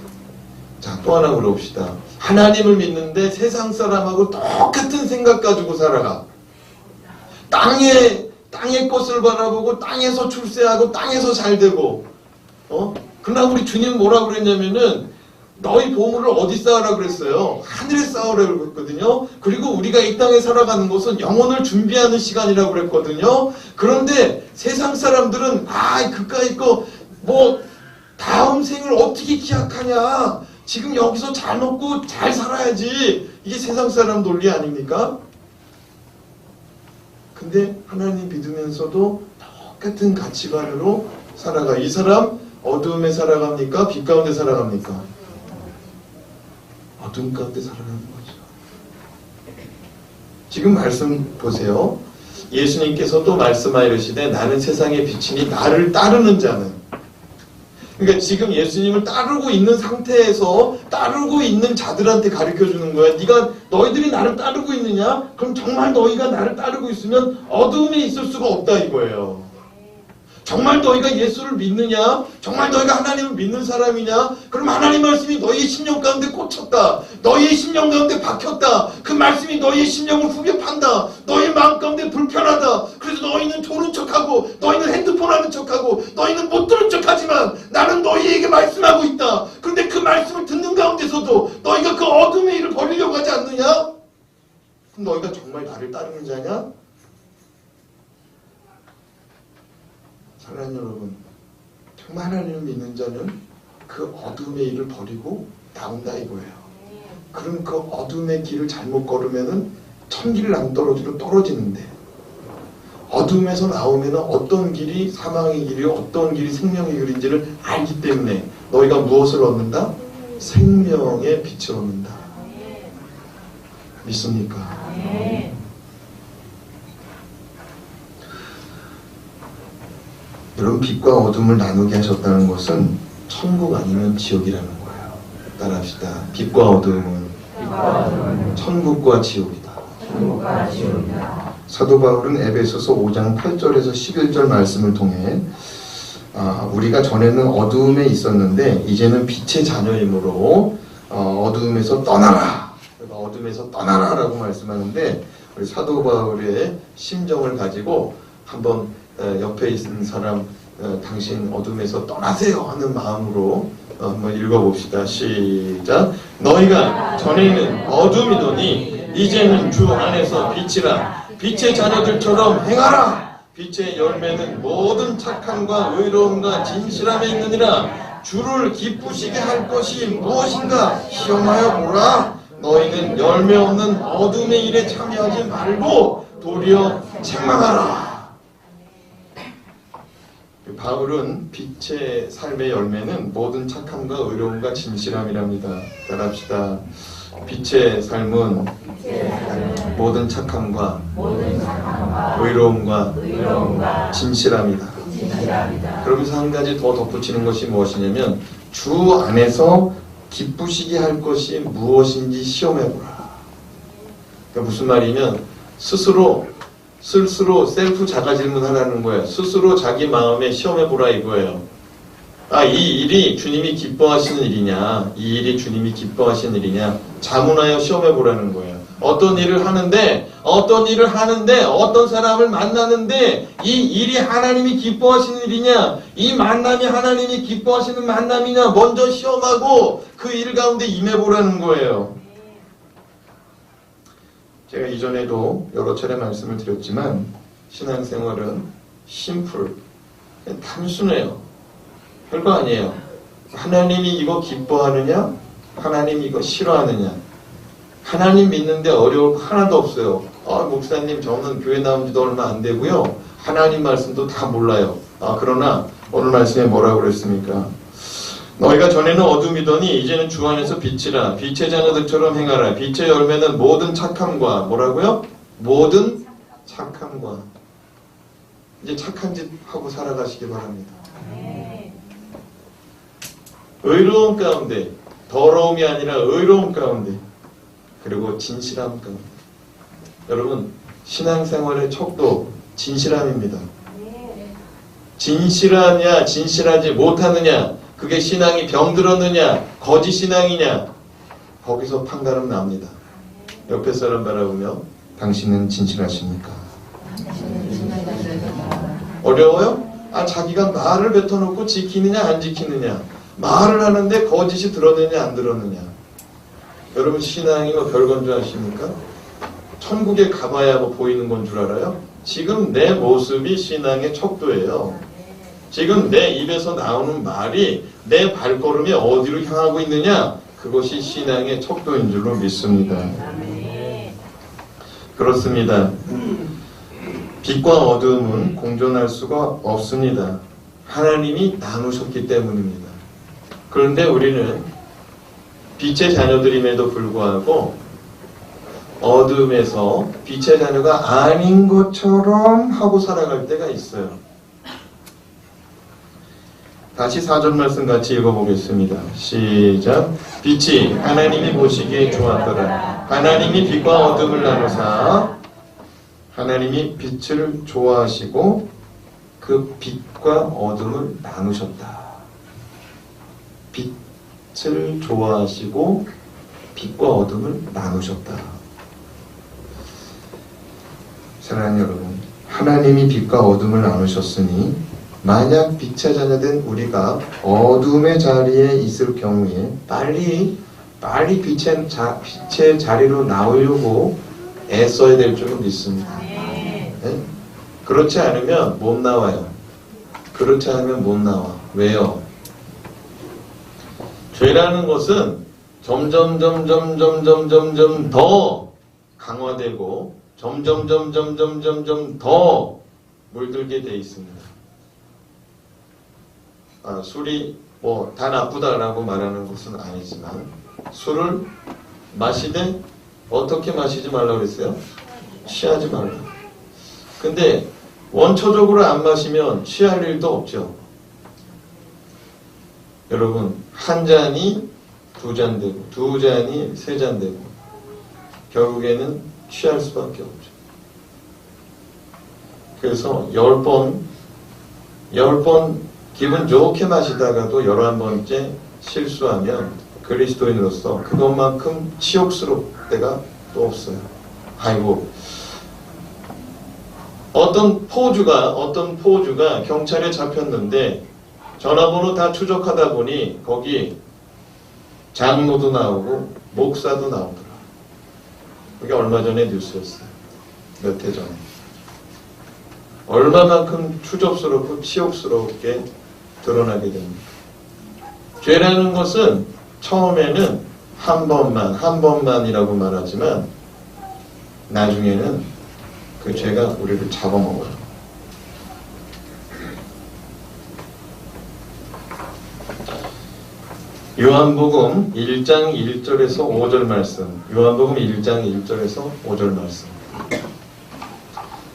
자, 또 하나 물어봅시다. 하나님을 믿는데 세상 사람하고 똑같은 생각 가지고 살아가. 땅의 것을 바라보고 땅에서 출세하고 땅에서 잘되고 그러나 우리 주님 뭐라고 그랬냐면은 너희 보물을 어디 쌓으라 그랬어요? 하늘에 쌓으라고 그랬거든요. 그리고 우리가 이 땅에 살아가는 것은 영혼을 준비하는 시간이라고 그랬거든요. 그런데 세상 사람들은 그까이 거 뭐 다음 생을 어떻게 기약하냐, 지금 여기서 잘 먹고 잘 살아야지, 이게 세상 사람 논리 아닙니까? 근데 하나님 믿으면서도 똑같은 가치관으로 살아가. 이 사람 어둠에 살아갑니까? 빛 가운데 살아갑니까? 어둠 가운데 살아가는 거죠. 지금 말씀 보세요. 예수님께서 또 말씀하여 이르시되 나는 세상의 빛이니 나를 따르는 자는. 그러니까 지금 예수님을 따르고 있는 상태에서 따르고 있는 자들한테 가르쳐주는 거야. 너희들이 나를 따르고 있느냐? 그럼 정말 너희가 나를 따르고 있으면 어둠에 있을 수가 없다 이거예요. 정말 너희가 예수를 믿느냐? 정말 너희가 하나님을 믿는 사람이냐? 그럼 하나님 말씀이 너희의 심령 가운데 꽂혔다. 너희의 심령 가운데 박혔다. 그 말씀이 너희의 심령을 후벼 판다. 너희의 마음 가운데 불편하다. 그래서 너희는 조는 척하고, 너희는 핸드폰 하는 척하고, 너희는 못 들은 척하지만 나는 너희에게 말씀하고 있다. 그런데 그 말씀을 듣는 가운데서도 너희가 그 어둠의 일을 벌이려고 하지 않느냐? 그럼 너희가 정말 나를 따르는 자냐? 사랑하는 여러분, 정말 하나님을 믿는 자는 그 어둠의 일을 버리고 나온다 이거예요. 그럼 그 어둠의 길을 잘못 걸으면은 천길 낭떠러지로 떨어지는데, 어둠에서 나오면은 어떤 길이 사망의 길이요 어떤 길이 생명의 길인지를 알기 때문에 너희가 무엇을 얻는다? 생명의 빛을 얻는다. 믿습니까? 여러분, 빛과 어둠을 나누게 하셨다는 것은 천국 아니면 지옥이라는 거예요. 따라합시다. 빛과 어둠은 천국과 지옥이다. 사도 바울은 에베소서 5장 8절에서 11절 말씀을 통해 우리가 전에는 어둠에 있었는데 이제는 빛의 자녀이므로 어둠에서 떠나라. 어둠에서 떠나라라고 말씀하는데, 우리 사도 바울의 심정을 가지고 한번 옆에 있는 사람 당신 어둠에서 떠나세요 하는 마음으로 한번 읽어봅시다. 시작. 너희가 전에는 어둠이더니 이제는 주 안에서 빛이라. 빛의 자녀들처럼 행하라. 빛의 열매는 모든 착함과 의로움과 진실함에 있느니라. 주를 기쁘시게 할 것이 무엇인가 시험하여 보라. 너희는 열매 없는 어둠의 일에 참여하지 말고 도리어 책망하라. 바울은 빛의 삶의 열매는 모든 착함과 의로움과 진실함이랍니다. 따라합시다. 빛의 삶은 모든 착함과 의로움과 진실함이다. 그러면서 한 가지 더 덧붙이는 것이 무엇이냐면 주 안에서 기쁘시게 할 것이 무엇인지 시험해보라. 그러니까 무슨 말이면 스스로 셀프 자가 질문하라는 거예요. 스스로 자기 마음에 시험해보라 이거예요. 이 일이 주님이 기뻐하시는 일이냐, 이 일이 주님이 기뻐하시는 일이냐 자문하여 시험해보라는 거예요. 어떤 일을 하는데 어떤 사람을 만나는데 이 일이 하나님이 기뻐하시는 일이냐, 이 만남이 하나님이 기뻐하시는 만남이냐 먼저 시험하고 그 일 가운데 임해보라는 거예요. 제가 이전에도 여러 차례 말씀을 드렸지만 신앙생활은 단순해요. 별거 아니에요. 하나님이 이거 기뻐하느냐, 하나님이 이거 싫어하느냐. 하나님 믿는데 어려울 거 하나도 없어요. 목사님 저는 교회 나온 지도 얼마 안 되고요. 하나님 말씀도 다 몰라요. 그러나 오늘 말씀에 뭐라고 그랬습니까? 너희가 전에는 어둠이더니 이제는 주 안에서 빛이라. 빛의 자녀들처럼 행하라. 빛의 열매는 모든 착함과 뭐라고요? 모든 착함과. 이제 착한 짓 하고 살아가시기 바랍니다. 의로움 가운데, 더러움이 아니라 의로움 가운데, 그리고 진실함 가운데. 여러분, 신앙생활의 척도 진실함입니다. 진실하냐, 진실하지 못하느냐, 그게 신앙이 병들었느냐, 거짓 신앙이냐, 거기서 판가름 납니다. 옆에 사람 바라보며 당신은 진실하십니까? 어려워요? 자기가 말을 뱉어놓고 지키느냐 안 지키느냐, 말을 하는데 거짓이 들었느냐 안 들었느냐. 여러분 신앙이 뭐 별건 줄 아십니까? 천국에 가봐야 뭐 보이는 건 줄 알아요? 지금 내 모습이 신앙의 척도예요. 지금 내 입에서 나오는 말이 내 발걸음이 어디로 향하고 있느냐, 그것이 신앙의 척도인 줄로 믿습니다. 그렇습니다. 빛과 어둠은 공존할 수가 없습니다. 하나님이 나누셨기 때문입니다. 그런데 우리는 빛의 자녀들임에도 불구하고 어둠에서 빛의 자녀가 아닌 것처럼 하고 살아갈 때가 있어요. 다시 4절 말씀 같이 읽어보겠습니다. 시작. 빛이 하나님이 보시기에 좋았더라. 하나님이 빛과 어둠을 나누사 하나님이 빛을 좋아하시고 그 빛과 어둠을 나누셨다. 빛을 좋아하시고 빛과 어둠을 나누셨다. 사랑하는 여러분, 하나님이 빛과 어둠을 나누셨으니 만약 빛의 자녀된 우리가 어둠의 자리에 있을 경우에 빨리 빛의 자리로 나오려고 애써야 될 줄은 믿습니다. 네? 그렇지 않으면 못 나와요. 그렇지 않으면 못 나와. 왜요? 죄라는 것은 점점 더 강화되고 점점 더 물들게 돼 있습니다. 술이 다 나쁘다라고 말하는 것은 아니지만 술을 마시되 어떻게 마시지 말라고 그랬어요? 취하지 말라. 근데 원초적으로 안 마시면 취할 일도 없죠. 여러분, 한 잔이 두 잔 되고 두 잔이 세 잔 되고 결국에는 취할 수밖에 없죠. 그래서 10번 기분 좋게 마시다가도 11번째 실수하면 그리스도인으로서 그것만큼 치욕스러울 때가 또 없어요. 아이고, 어떤 포주가 경찰에 잡혔는데 전화번호 다 추적하다 보니 거기 장로도 나오고 목사도 나오더라. 그게 얼마 전에 뉴스였어요. 몇 해 전에. 얼마만큼 추접스럽고 치욕스럽게 드러나게 됩니다. 죄라는 것은 처음에는 한 번만이라고 말하지만 나중에는 그 죄가 우리를 잡아먹어요. 요한복음 1장 1절에서 5절 말씀. 요한복음 1장 1절에서 5절 말씀.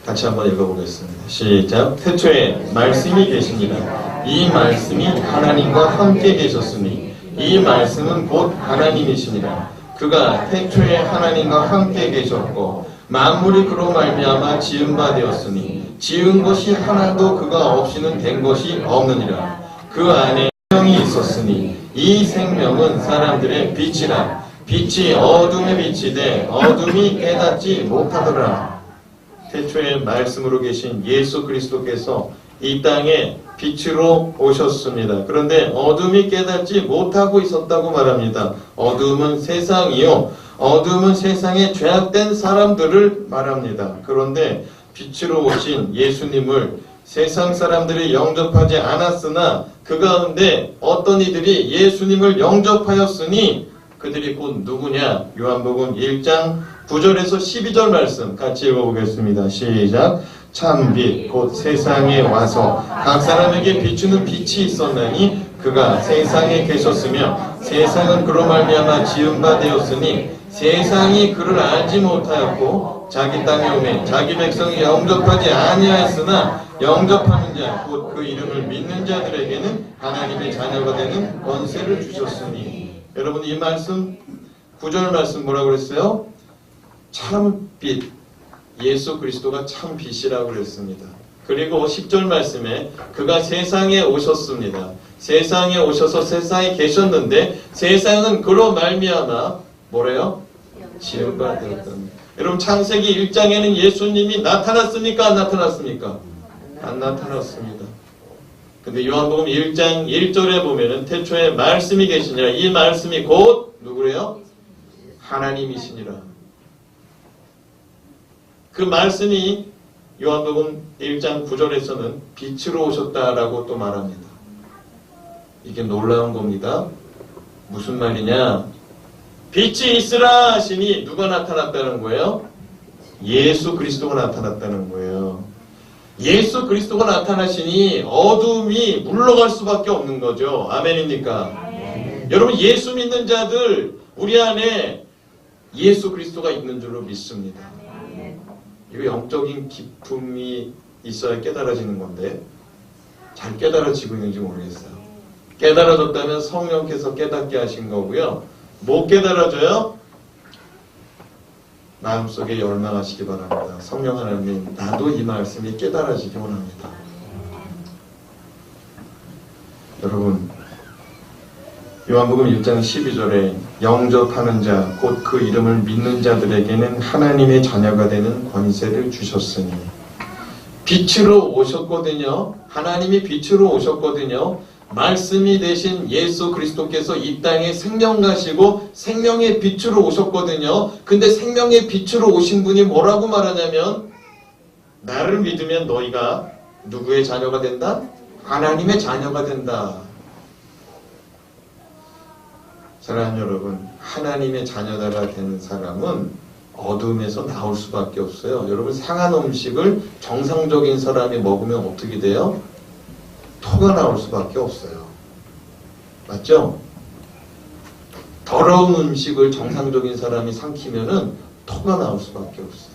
같이 한번 읽어보겠습니다. 시작. 태초에 말씀이 계시니라. 이 말씀이 하나님과 함께 계셨으니 이 말씀은 곧 하나님이시니라. 그가 태초에 하나님과 함께 계셨고 만물이 그로 말미암아 지은 바 되었으니 지은 것이 하나도 그가 없이는 된 것이 없느니라. 그 안에 생명이 있었으니 이 생명은 사람들의 빛이라. 빛이 어둠에 비치되 어둠이 깨닫지 못하더라. 태초에 말씀으로 계신 예수 그리스도께서 이 땅에 빛으로 오셨습니다. 그런데 어둠이 깨닫지 못하고 있었다고 말합니다. 어둠은 세상이요, 어둠은 세상에 죄악된 사람들을 말합니다. 그런데 빛으로 오신 예수님을 세상 사람들이 영접하지 않았으나 그 가운데 어떤 이들이 예수님을 영접하였으니 그들이 곧 누구냐? 요한복음 1장 9절에서 12절 말씀 같이 읽어보겠습니다. 시작. 참빛 곧 세상에 와서 각 사람에게 비추는 빛이 있었나니 그가 세상에 계셨으며 세상은 그로 말미암아 지은 바 되었으니 세상이 그를 알지 못하였고 자기 땅에 오매 자기 백성이 영접하지 아니하였으나 영접하는 자 곧 그 이름을 믿는 자들에게는 하나님의 자녀가 되는 권세를 주셨으니. 여러분 이 말씀 9절 말씀 뭐라고 그랬어요? 참빛, 예수 그리스도가 참 빛이라고 그랬습니다. 그리고 10절 말씀에 그가 세상에 오셨습니다. 세상에 오셔서 세상에 계셨는데 세상은 그로 말미암아 뭐래요? 지은 바 되었답니다. 여러분 창세기 1장에는 예수님이 나타났습니까? 안 나타났습니까? 안 나타났습니다. 근데 요한복음 1장 1절에 보면은 태초에 말씀이 계시니라. 이 말씀이 곧 누구래요? 하나님이시니라. 그 말씀이 요한복음 1장 9절에서는 빛으로 오셨다라고 또 말합니다. 이게 놀라운 겁니다. 무슨 말이냐? 빛이 있으라 하시니 누가 나타났다는 거예요? 예수 그리스도가 나타났다는 거예요. 예수 그리스도가 나타나시니 어둠이 물러갈 수밖에 없는 거죠. 아멘입니까? 여러분 예수 믿는 자들 우리 안에 예수 그리스도가 있는 줄로 믿습니다. 이거 영적인 기품이 있어야 깨달아지는 건데 잘 깨달아지고 있는지 모르겠어요. 깨달아졌다면 성령께서 깨닫게 하신 거고요. 못 깨달아져요? 마음속에 열망하시기 바랍니다. 성령 하나님, 나도 이 말씀이 깨달아지기 원합니다. 여러분, 요한복음 1장 12절에 영접하는 자, 곧 그 이름을 믿는 자들에게는 하나님의 자녀가 되는 권세를 주셨으니. 빛으로 오셨거든요. 하나님이 빛으로 오셨거든요. 말씀이 되신 예수 그리스도께서 이 땅에 생명 가시고 생명의 빛으로 오셨거든요. 근데 생명의 빛으로 오신 분이 뭐라고 말하냐면 나를 믿으면 너희가 누구의 자녀가 된다? 하나님의 자녀가 된다. 사랑하는 여러분, 하나님의 자녀가 되는 사람은 어둠에서 나올 수밖에 없어요. 여러분 상한 음식을 정상적인 사람이 먹으면 어떻게 돼요? 토가 나올 수밖에 없어요. 맞죠? 더러운 음식을 정상적인 사람이 삼키면은 토가 나올 수밖에 없어요.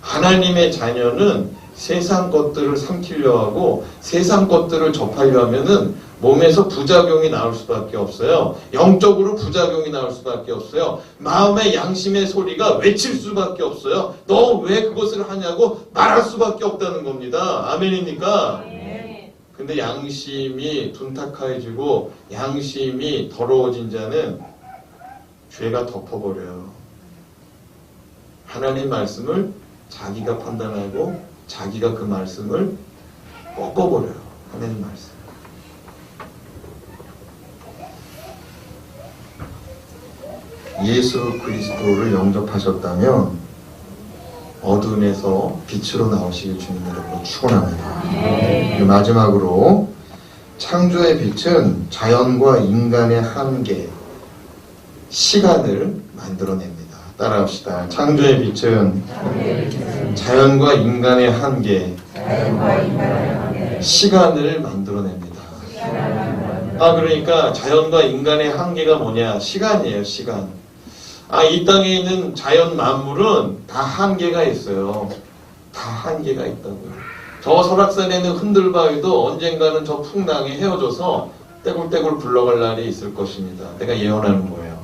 하나님의 자녀는 세상 것들을 삼키려 하고 세상 것들을 접하려 하면은 몸에서 부작용이 나올 수밖에 없어요. 영적으로 부작용이 나올 수밖에 없어요. 마음의 양심의 소리가 외칠 수밖에 없어요. 너 왜 그것을 하냐고 말할 수밖에 없다는 겁니다. 아멘입니까? 근데 양심이 둔탁해지고 양심이 더러워진 자는 죄가 덮어버려요. 하나님 말씀을 자기가 판단하고 자기가 그 말씀을 꺾어버려요. 하나님 말씀. 예수 그리스도를 영접하셨다면 어둠에서 빛으로 나오시길 주님 여러분 축원합니다. 마지막으로 창조의 빛은 자연과 인간의 한계, 시간을 만들어냅니다. 따라합시다. 창조의 빛은 자연과 인간의 한계, 시간을 만들어냅니다. 그러니까 자연과 인간의 한계가 뭐냐? 시간이에요, 시간. 이 땅에 있는 자연 만물은 다 한계가 있어요. 다 한계가 있다고요. 저 설악산에 있는 흔들바위도 언젠가는 저 풍랑에 헤어져서 떼굴떼굴 굴러갈 날이 있을 것입니다. 내가 예언하는 거예요.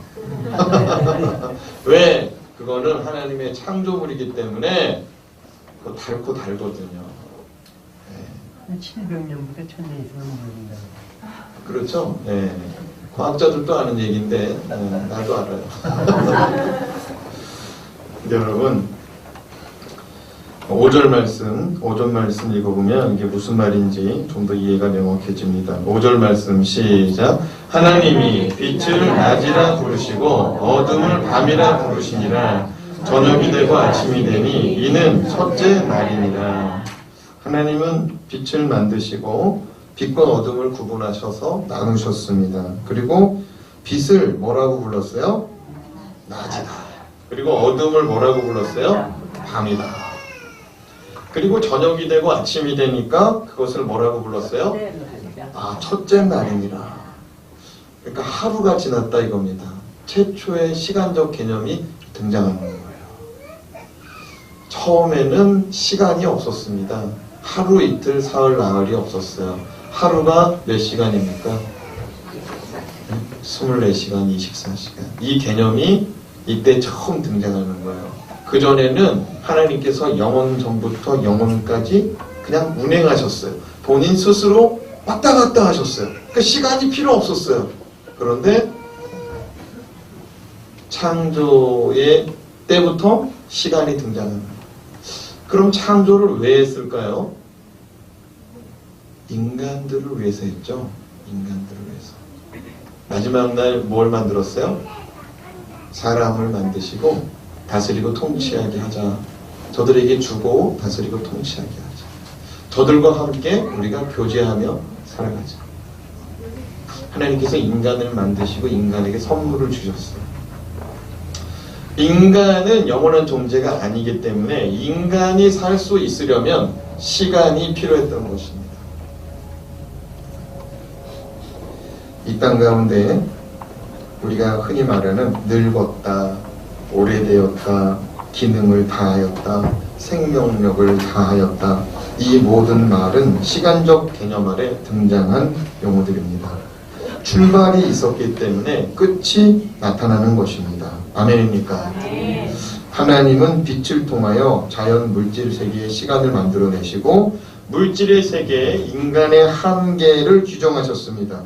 왜? 그거는 하나님의 창조물이기 때문에 그거 닳고 달거든요. 700년부터 1000년 이상은 모른다. 그렇죠? 네. 과학자들도 아는 얘기인데 나도 알아요. 여러분 5절 말씀 읽어보면 이게 무슨 말인지 좀 더 이해가 명확해집니다. 5절 말씀 시작. 하나님이 빛을 낮이라 부르시고 어둠을 밤이라 부르시니라. 저녁이 되고 아침이 되니 이는 첫째 날이니라. 하나님은 빛을 만드시고 빛과 어둠을 구분하셔서 나누셨습니다. 그리고 빛을 뭐라고 불렀어요? 낮이다. 그리고 어둠을 뭐라고 불렀어요? 밤이다. 그리고 저녁이 되고 아침이 되니까 그것을 뭐라고 불렀어요? 첫째 날이니라. 그러니까 하루가 지났다 이겁니다. 최초의 시간적 개념이 등장하는 거예요. 처음에는 시간이 없었습니다. 하루, 이틀, 사흘, 나흘이 없었어요. 하루가 몇 시간입니까? 24시간, 24시간. 이 개념이 이때 처음 등장하는 거예요. 그전에는 하나님께서 영원 전부터 영원까지 그냥 운행하셨어요. 본인 스스로 왔다 갔다 하셨어요. 그러니까 시간이 필요 없었어요. 그런데 창조의 때부터 시간이 등장합니다. 그럼 창조를 왜 했을까요? 인간들을 위해서 했죠. 인간들을 위해서. 마지막 날 뭘 만들었어요? 사람을 만드시고 다스리고 통치하게 하자. 저들에게 주고 다스리고 통치하게 하자. 저들과 함께 우리가 교제하며 살아가자. 하나님께서 인간을 만드시고 인간에게 선물을 주셨어요. 인간은 영원한 존재가 아니기 때문에 인간이 살 수 있으려면 시간이 필요했던 것입니다. 이 땅 가운데 우리가 흔히 말하는 늙었다, 오래되었다, 기능을 다하였다, 생명력을 다하였다. 이 모든 말은 시간적 개념 아래 등장한 용어들입니다. 출발이 있었기 때문에 끝이 나타나는 것입니다. 아멘입니까? 하나님은 빛을 통하여 자연 물질 세계의 시간을 만들어내시고 물질의 세계에 인간의 한계를 규정하셨습니다.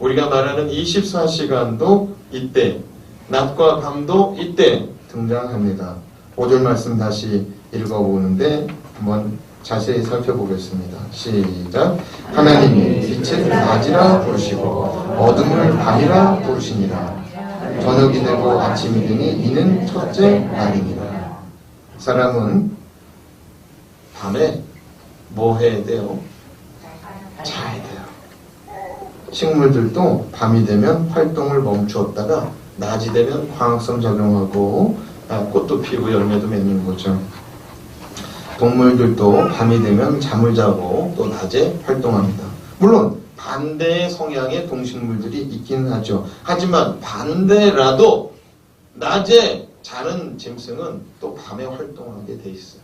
우리가 말하는 24시간도 이때, 낮과 밤도 이때 등장합니다. 5절 말씀 다시 읽어보는데 한번 자세히 살펴보겠습니다. 시작. 하나님이 빛을 낮이라 부르시고 어둠을 밤이라 부르시니라. 저녁이 되고 아침이 되니 이는 첫째 날이니라. 사람은 밤에 뭐 해야 돼요? 자야 돼요. 식물들도 밤이 되면 활동을 멈추었다가 낮이 되면 광합성 작용하고 꽃도 피우고 열매도 맺는 거죠. 동물들도 밤이 되면 잠을 자고 또 낮에 활동합니다. 물론 반대의 성향의 동식물들이 있기는 하죠. 하지만 반대라도 낮에 자는 짐승은 또 밤에 활동하게 돼 있어요.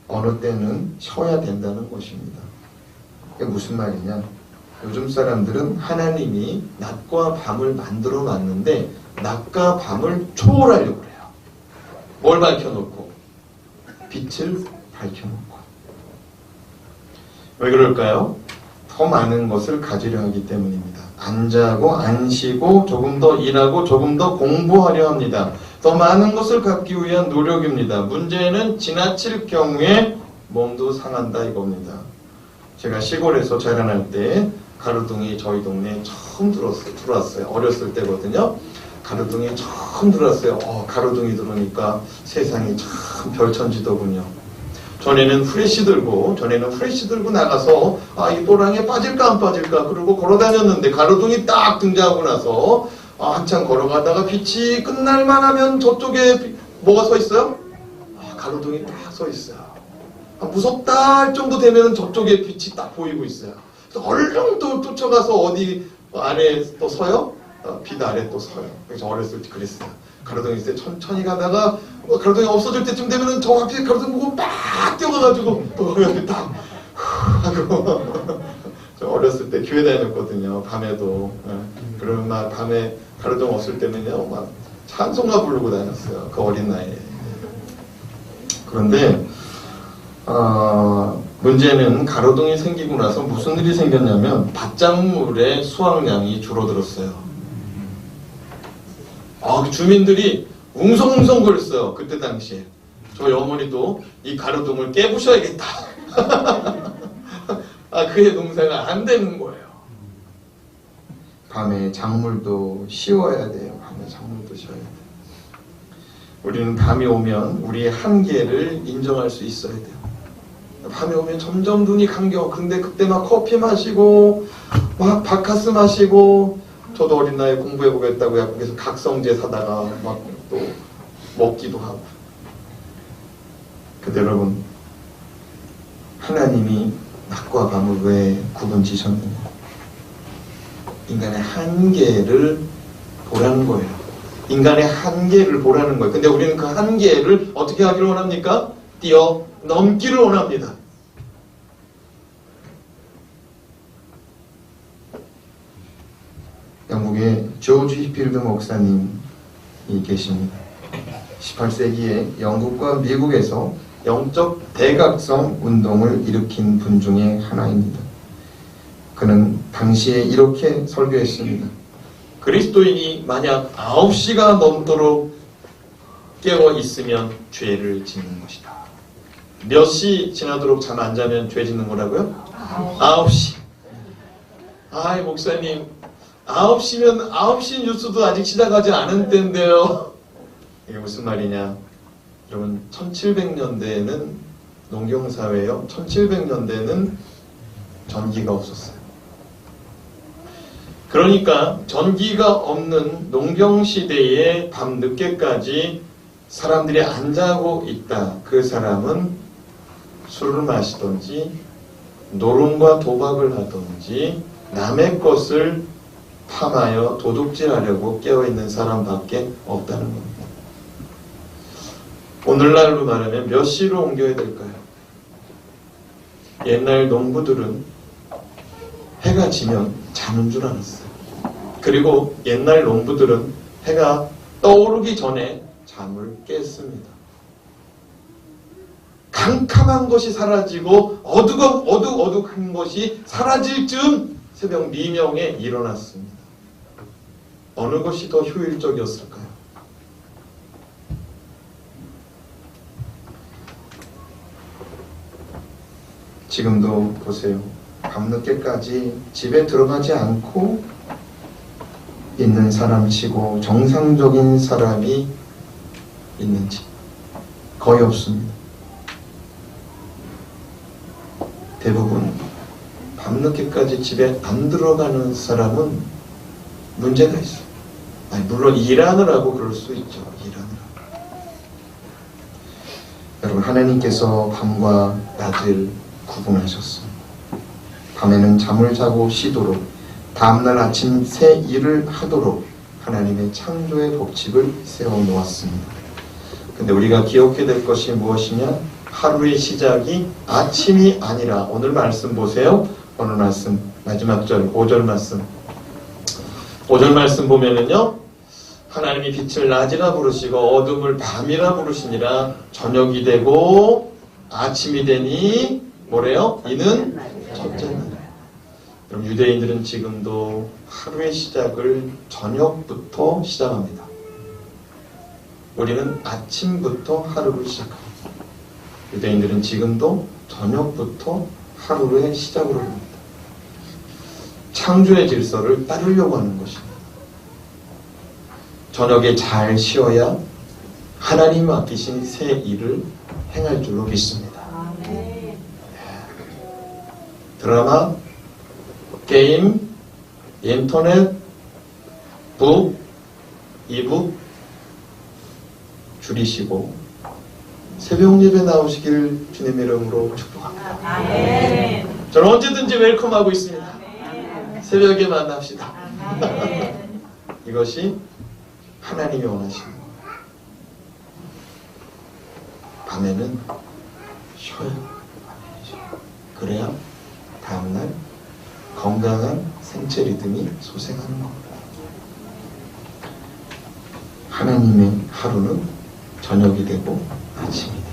어느 때는 쉬어야 된다는 것입니다. 이게 무슨 말이냐? 요즘 사람들은 하나님이 낮과 밤을 만들어 놨는데 낮과 밤을 초월하려고 그래요. 뭘 밝혀놓고? 빛을 밝혀놓고. 왜 그럴까요? 더 많은 것을 가지려 하기 때문입니다. 안 자고 안 쉬고 조금 더 일하고 조금 더 공부하려 합니다. 더 많은 것을 갖기 위한 노력입니다. 문제는 지나칠 경우에 몸도 상한다 이겁니다. 제가 시골에서 자라날 때 가루등이 저희 동네에 처음 들어왔어요. 어렸을 때거든요. 가루등이 처음 들어왔어요. 가루등이 들어오니까 세상이 참 별천지더군요. 전에는 후레쉬 들고 나가서 이 또랑에 빠질까 안 빠질까 그러고 걸어다녔는데 가루등이 딱 등장하고 나서 한참 걸어가다가 빛이 끝날만 하면 저쪽에 뭐가 서 있어요? 가루등이 딱 서 있어요. 무섭다 할 정도 되면 저쪽에 빛이 딱 보이고 있어요. 그래서 얼른 또 쫓아가서 어디 아래에 또 서요? 빛 아래 또 서요. 그래서 어렸을 때 그랬어요. 가로등이 있을 때 천천히 가다가 가로등이 없어질 때쯤 되면은 저 앞에 가로등 보고 막 뛰어가가지고 거기 앞에 딱 하고 저 어렸을 때 교회 다녔거든요. 밤에도. 그러면 막 밤에 가로등 없을 때는요 막 찬송가 부르고 다녔어요. 그 어린 나이에. 그런데 문제는 가로등이 생기고 나서 무슨 일이 생겼냐면 밭작물의 수확량이 줄어들었어요. 그 주민들이 웅성웅성거렸어요. 그때 당시에. 저희 어머니도 이 가로등을 깨부셔야겠다. 그의 농사가 안 되는 거예요. 밤에 작물도 씌워야 돼요. 밤에 작물도 씌워야 돼요. 우리는 밤이 오면 우리의 한계를 인정할 수 있어야 돼요. 밤에 오면 점점 눈이 감겨. 근데 그때 막 커피 마시고 막 바카스 마시고, 저도 어린 나이에 공부해보겠다고 약국에서 각성제 사다가 막 또 먹기도 하고. 근데 여러분, 하나님이 낮과 밤을 왜 구분 지셨느냐? 인간의 한계를 보라는 거예요. 인간의 한계를 보라는 거예요. 근데 우리는 그 한계를 어떻게 하기를 원합니까? 뛰어넘기를 원합니다. 영국의 조지 히필드 목사님이 계십니다. 18세기에 영국과 미국에서 영적 대각성 운동을 일으킨 분 중에 하나입니다. 그는 당시에 이렇게 설교했습니다. 그리스도인이 만약 9시가 넘도록 깨어 있으면 죄를 짓는 것이다. 몇 시 지나도록 잠 안 자면 죄 짓는 거라고요? 9시. 목사님, 9시면 9시 뉴스도 아직 시작하지 않은 때인데요. 이게 무슨 말이냐? 여러분, 1700년대에는 농경사회요. 1700년대에는 전기가 없었어요. 그러니까 전기가 없는 농경시대에 밤 늦게까지 사람들이 안 자고 있다. 그 사람은 술을 마시든지 노름과 도박을 하든지 남의 것을 탐하여 도둑질하려고 깨어있는 사람밖에 없다는 겁니다. 오늘날로 말하면 몇 시로 옮겨야 될까요? 옛날 농부들은 해가 지면 자는 줄 알았어요. 그리고 옛날 농부들은 해가 떠오르기 전에 잠을 깼습니다. 캄캄한 것이 사라지고 어둑어둑한 것이 사라질 즈음 새벽 미명에 일어났습니다. 어느 것이 더 효율적이었을까요? 지금도 보세요. 밤늦게까지 집에 들어가지 않고 있는 사람이시고 정상적인 사람이 있는지 거의 없습니다. 대부분 밤늦게까지 집에 안 들어가는 사람은 문제가 있어요. 물론 일하느라고 그럴 수 있죠. 일하느라고. 여러분, 하나님께서 밤과 낮을 구분하셨습니다. 밤에는 잠을 자고 쉬도록, 다음날 아침 새 일을 하도록 하나님의 창조의 법칙을 세워놓았습니다. 근데 우리가 기억해야 될 것이 무엇이냐? 하루의 시작이 아침이 아니라, 오늘 말씀 보세요. 오늘 말씀 마지막 절 5절 말씀. 5절 말씀 보면은요, 하나님이 빛을 낮이라 부르시고 어둠을 밤이라 부르시니라. 저녁이 되고 아침이 되니 뭐래요? 이는 첫째 날. 그럼 유대인들은 지금도 하루의 시작을 저녁부터 시작합니다. 우리는 아침부터 하루를 시작합니다. 유대인들은 지금도 저녁부터 하루의 시작을 합니다. 창조의 질서를 따르려고 하는 것입니다. 저녁에 잘 쉬어야 하나님 맡기신 새 일을 행할 줄로 믿습니다. 드라마, 게임, 인터넷, 북, 이북 줄이시고 새벽 예배 나오시길 주님의 이름으로 축복합니다. 저는 언제든지 웰컴하고 있습니다. 새벽에 만납시다. 이것이 하나님이 원하시는 거예요. 밤에는 쉬어요. 그래야 다음날 건강한 생체 리듬이 소생하는 겁니다. 하나님의 하루는 저녁이 되고 아침이 돼요.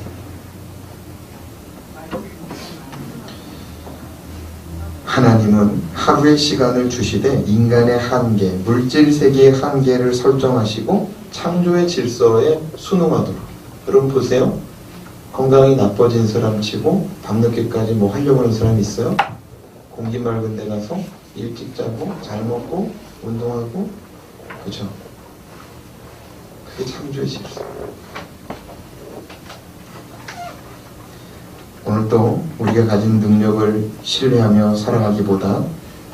하나님은 하루의 시간을 주시되 인간의 한계, 물질 세계의 한계를 설정하시고 창조의 질서에 순응하도록. 여러분 보세요. 건강이 나빠진 사람 치고 밤늦게까지 뭐 하려고 하는 사람 있어요? 공기 맑은 데 가서 일찍 자고 잘 먹고 운동하고, 그죠? 그게 창조의 질서. 오늘도 우리가 가진 능력을 신뢰하며 살아가기보다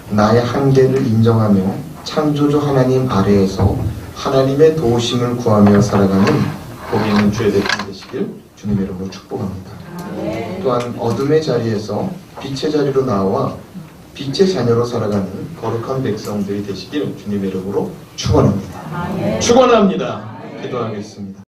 나의 한계를 인정하며 창조주 하나님 아래에서 하나님의 도우심을 구하며 살아가는 복이 있는 주의 대표 되시길 주님의 이름으로 축복합니다. 또한 어둠의 자리에서 빛의 자리로 나와 빛의 자녀로 살아가는 거룩한 백성들이 되시길 주님의 이름으로 축원합니다. 축원합니다. 기도하겠습니다.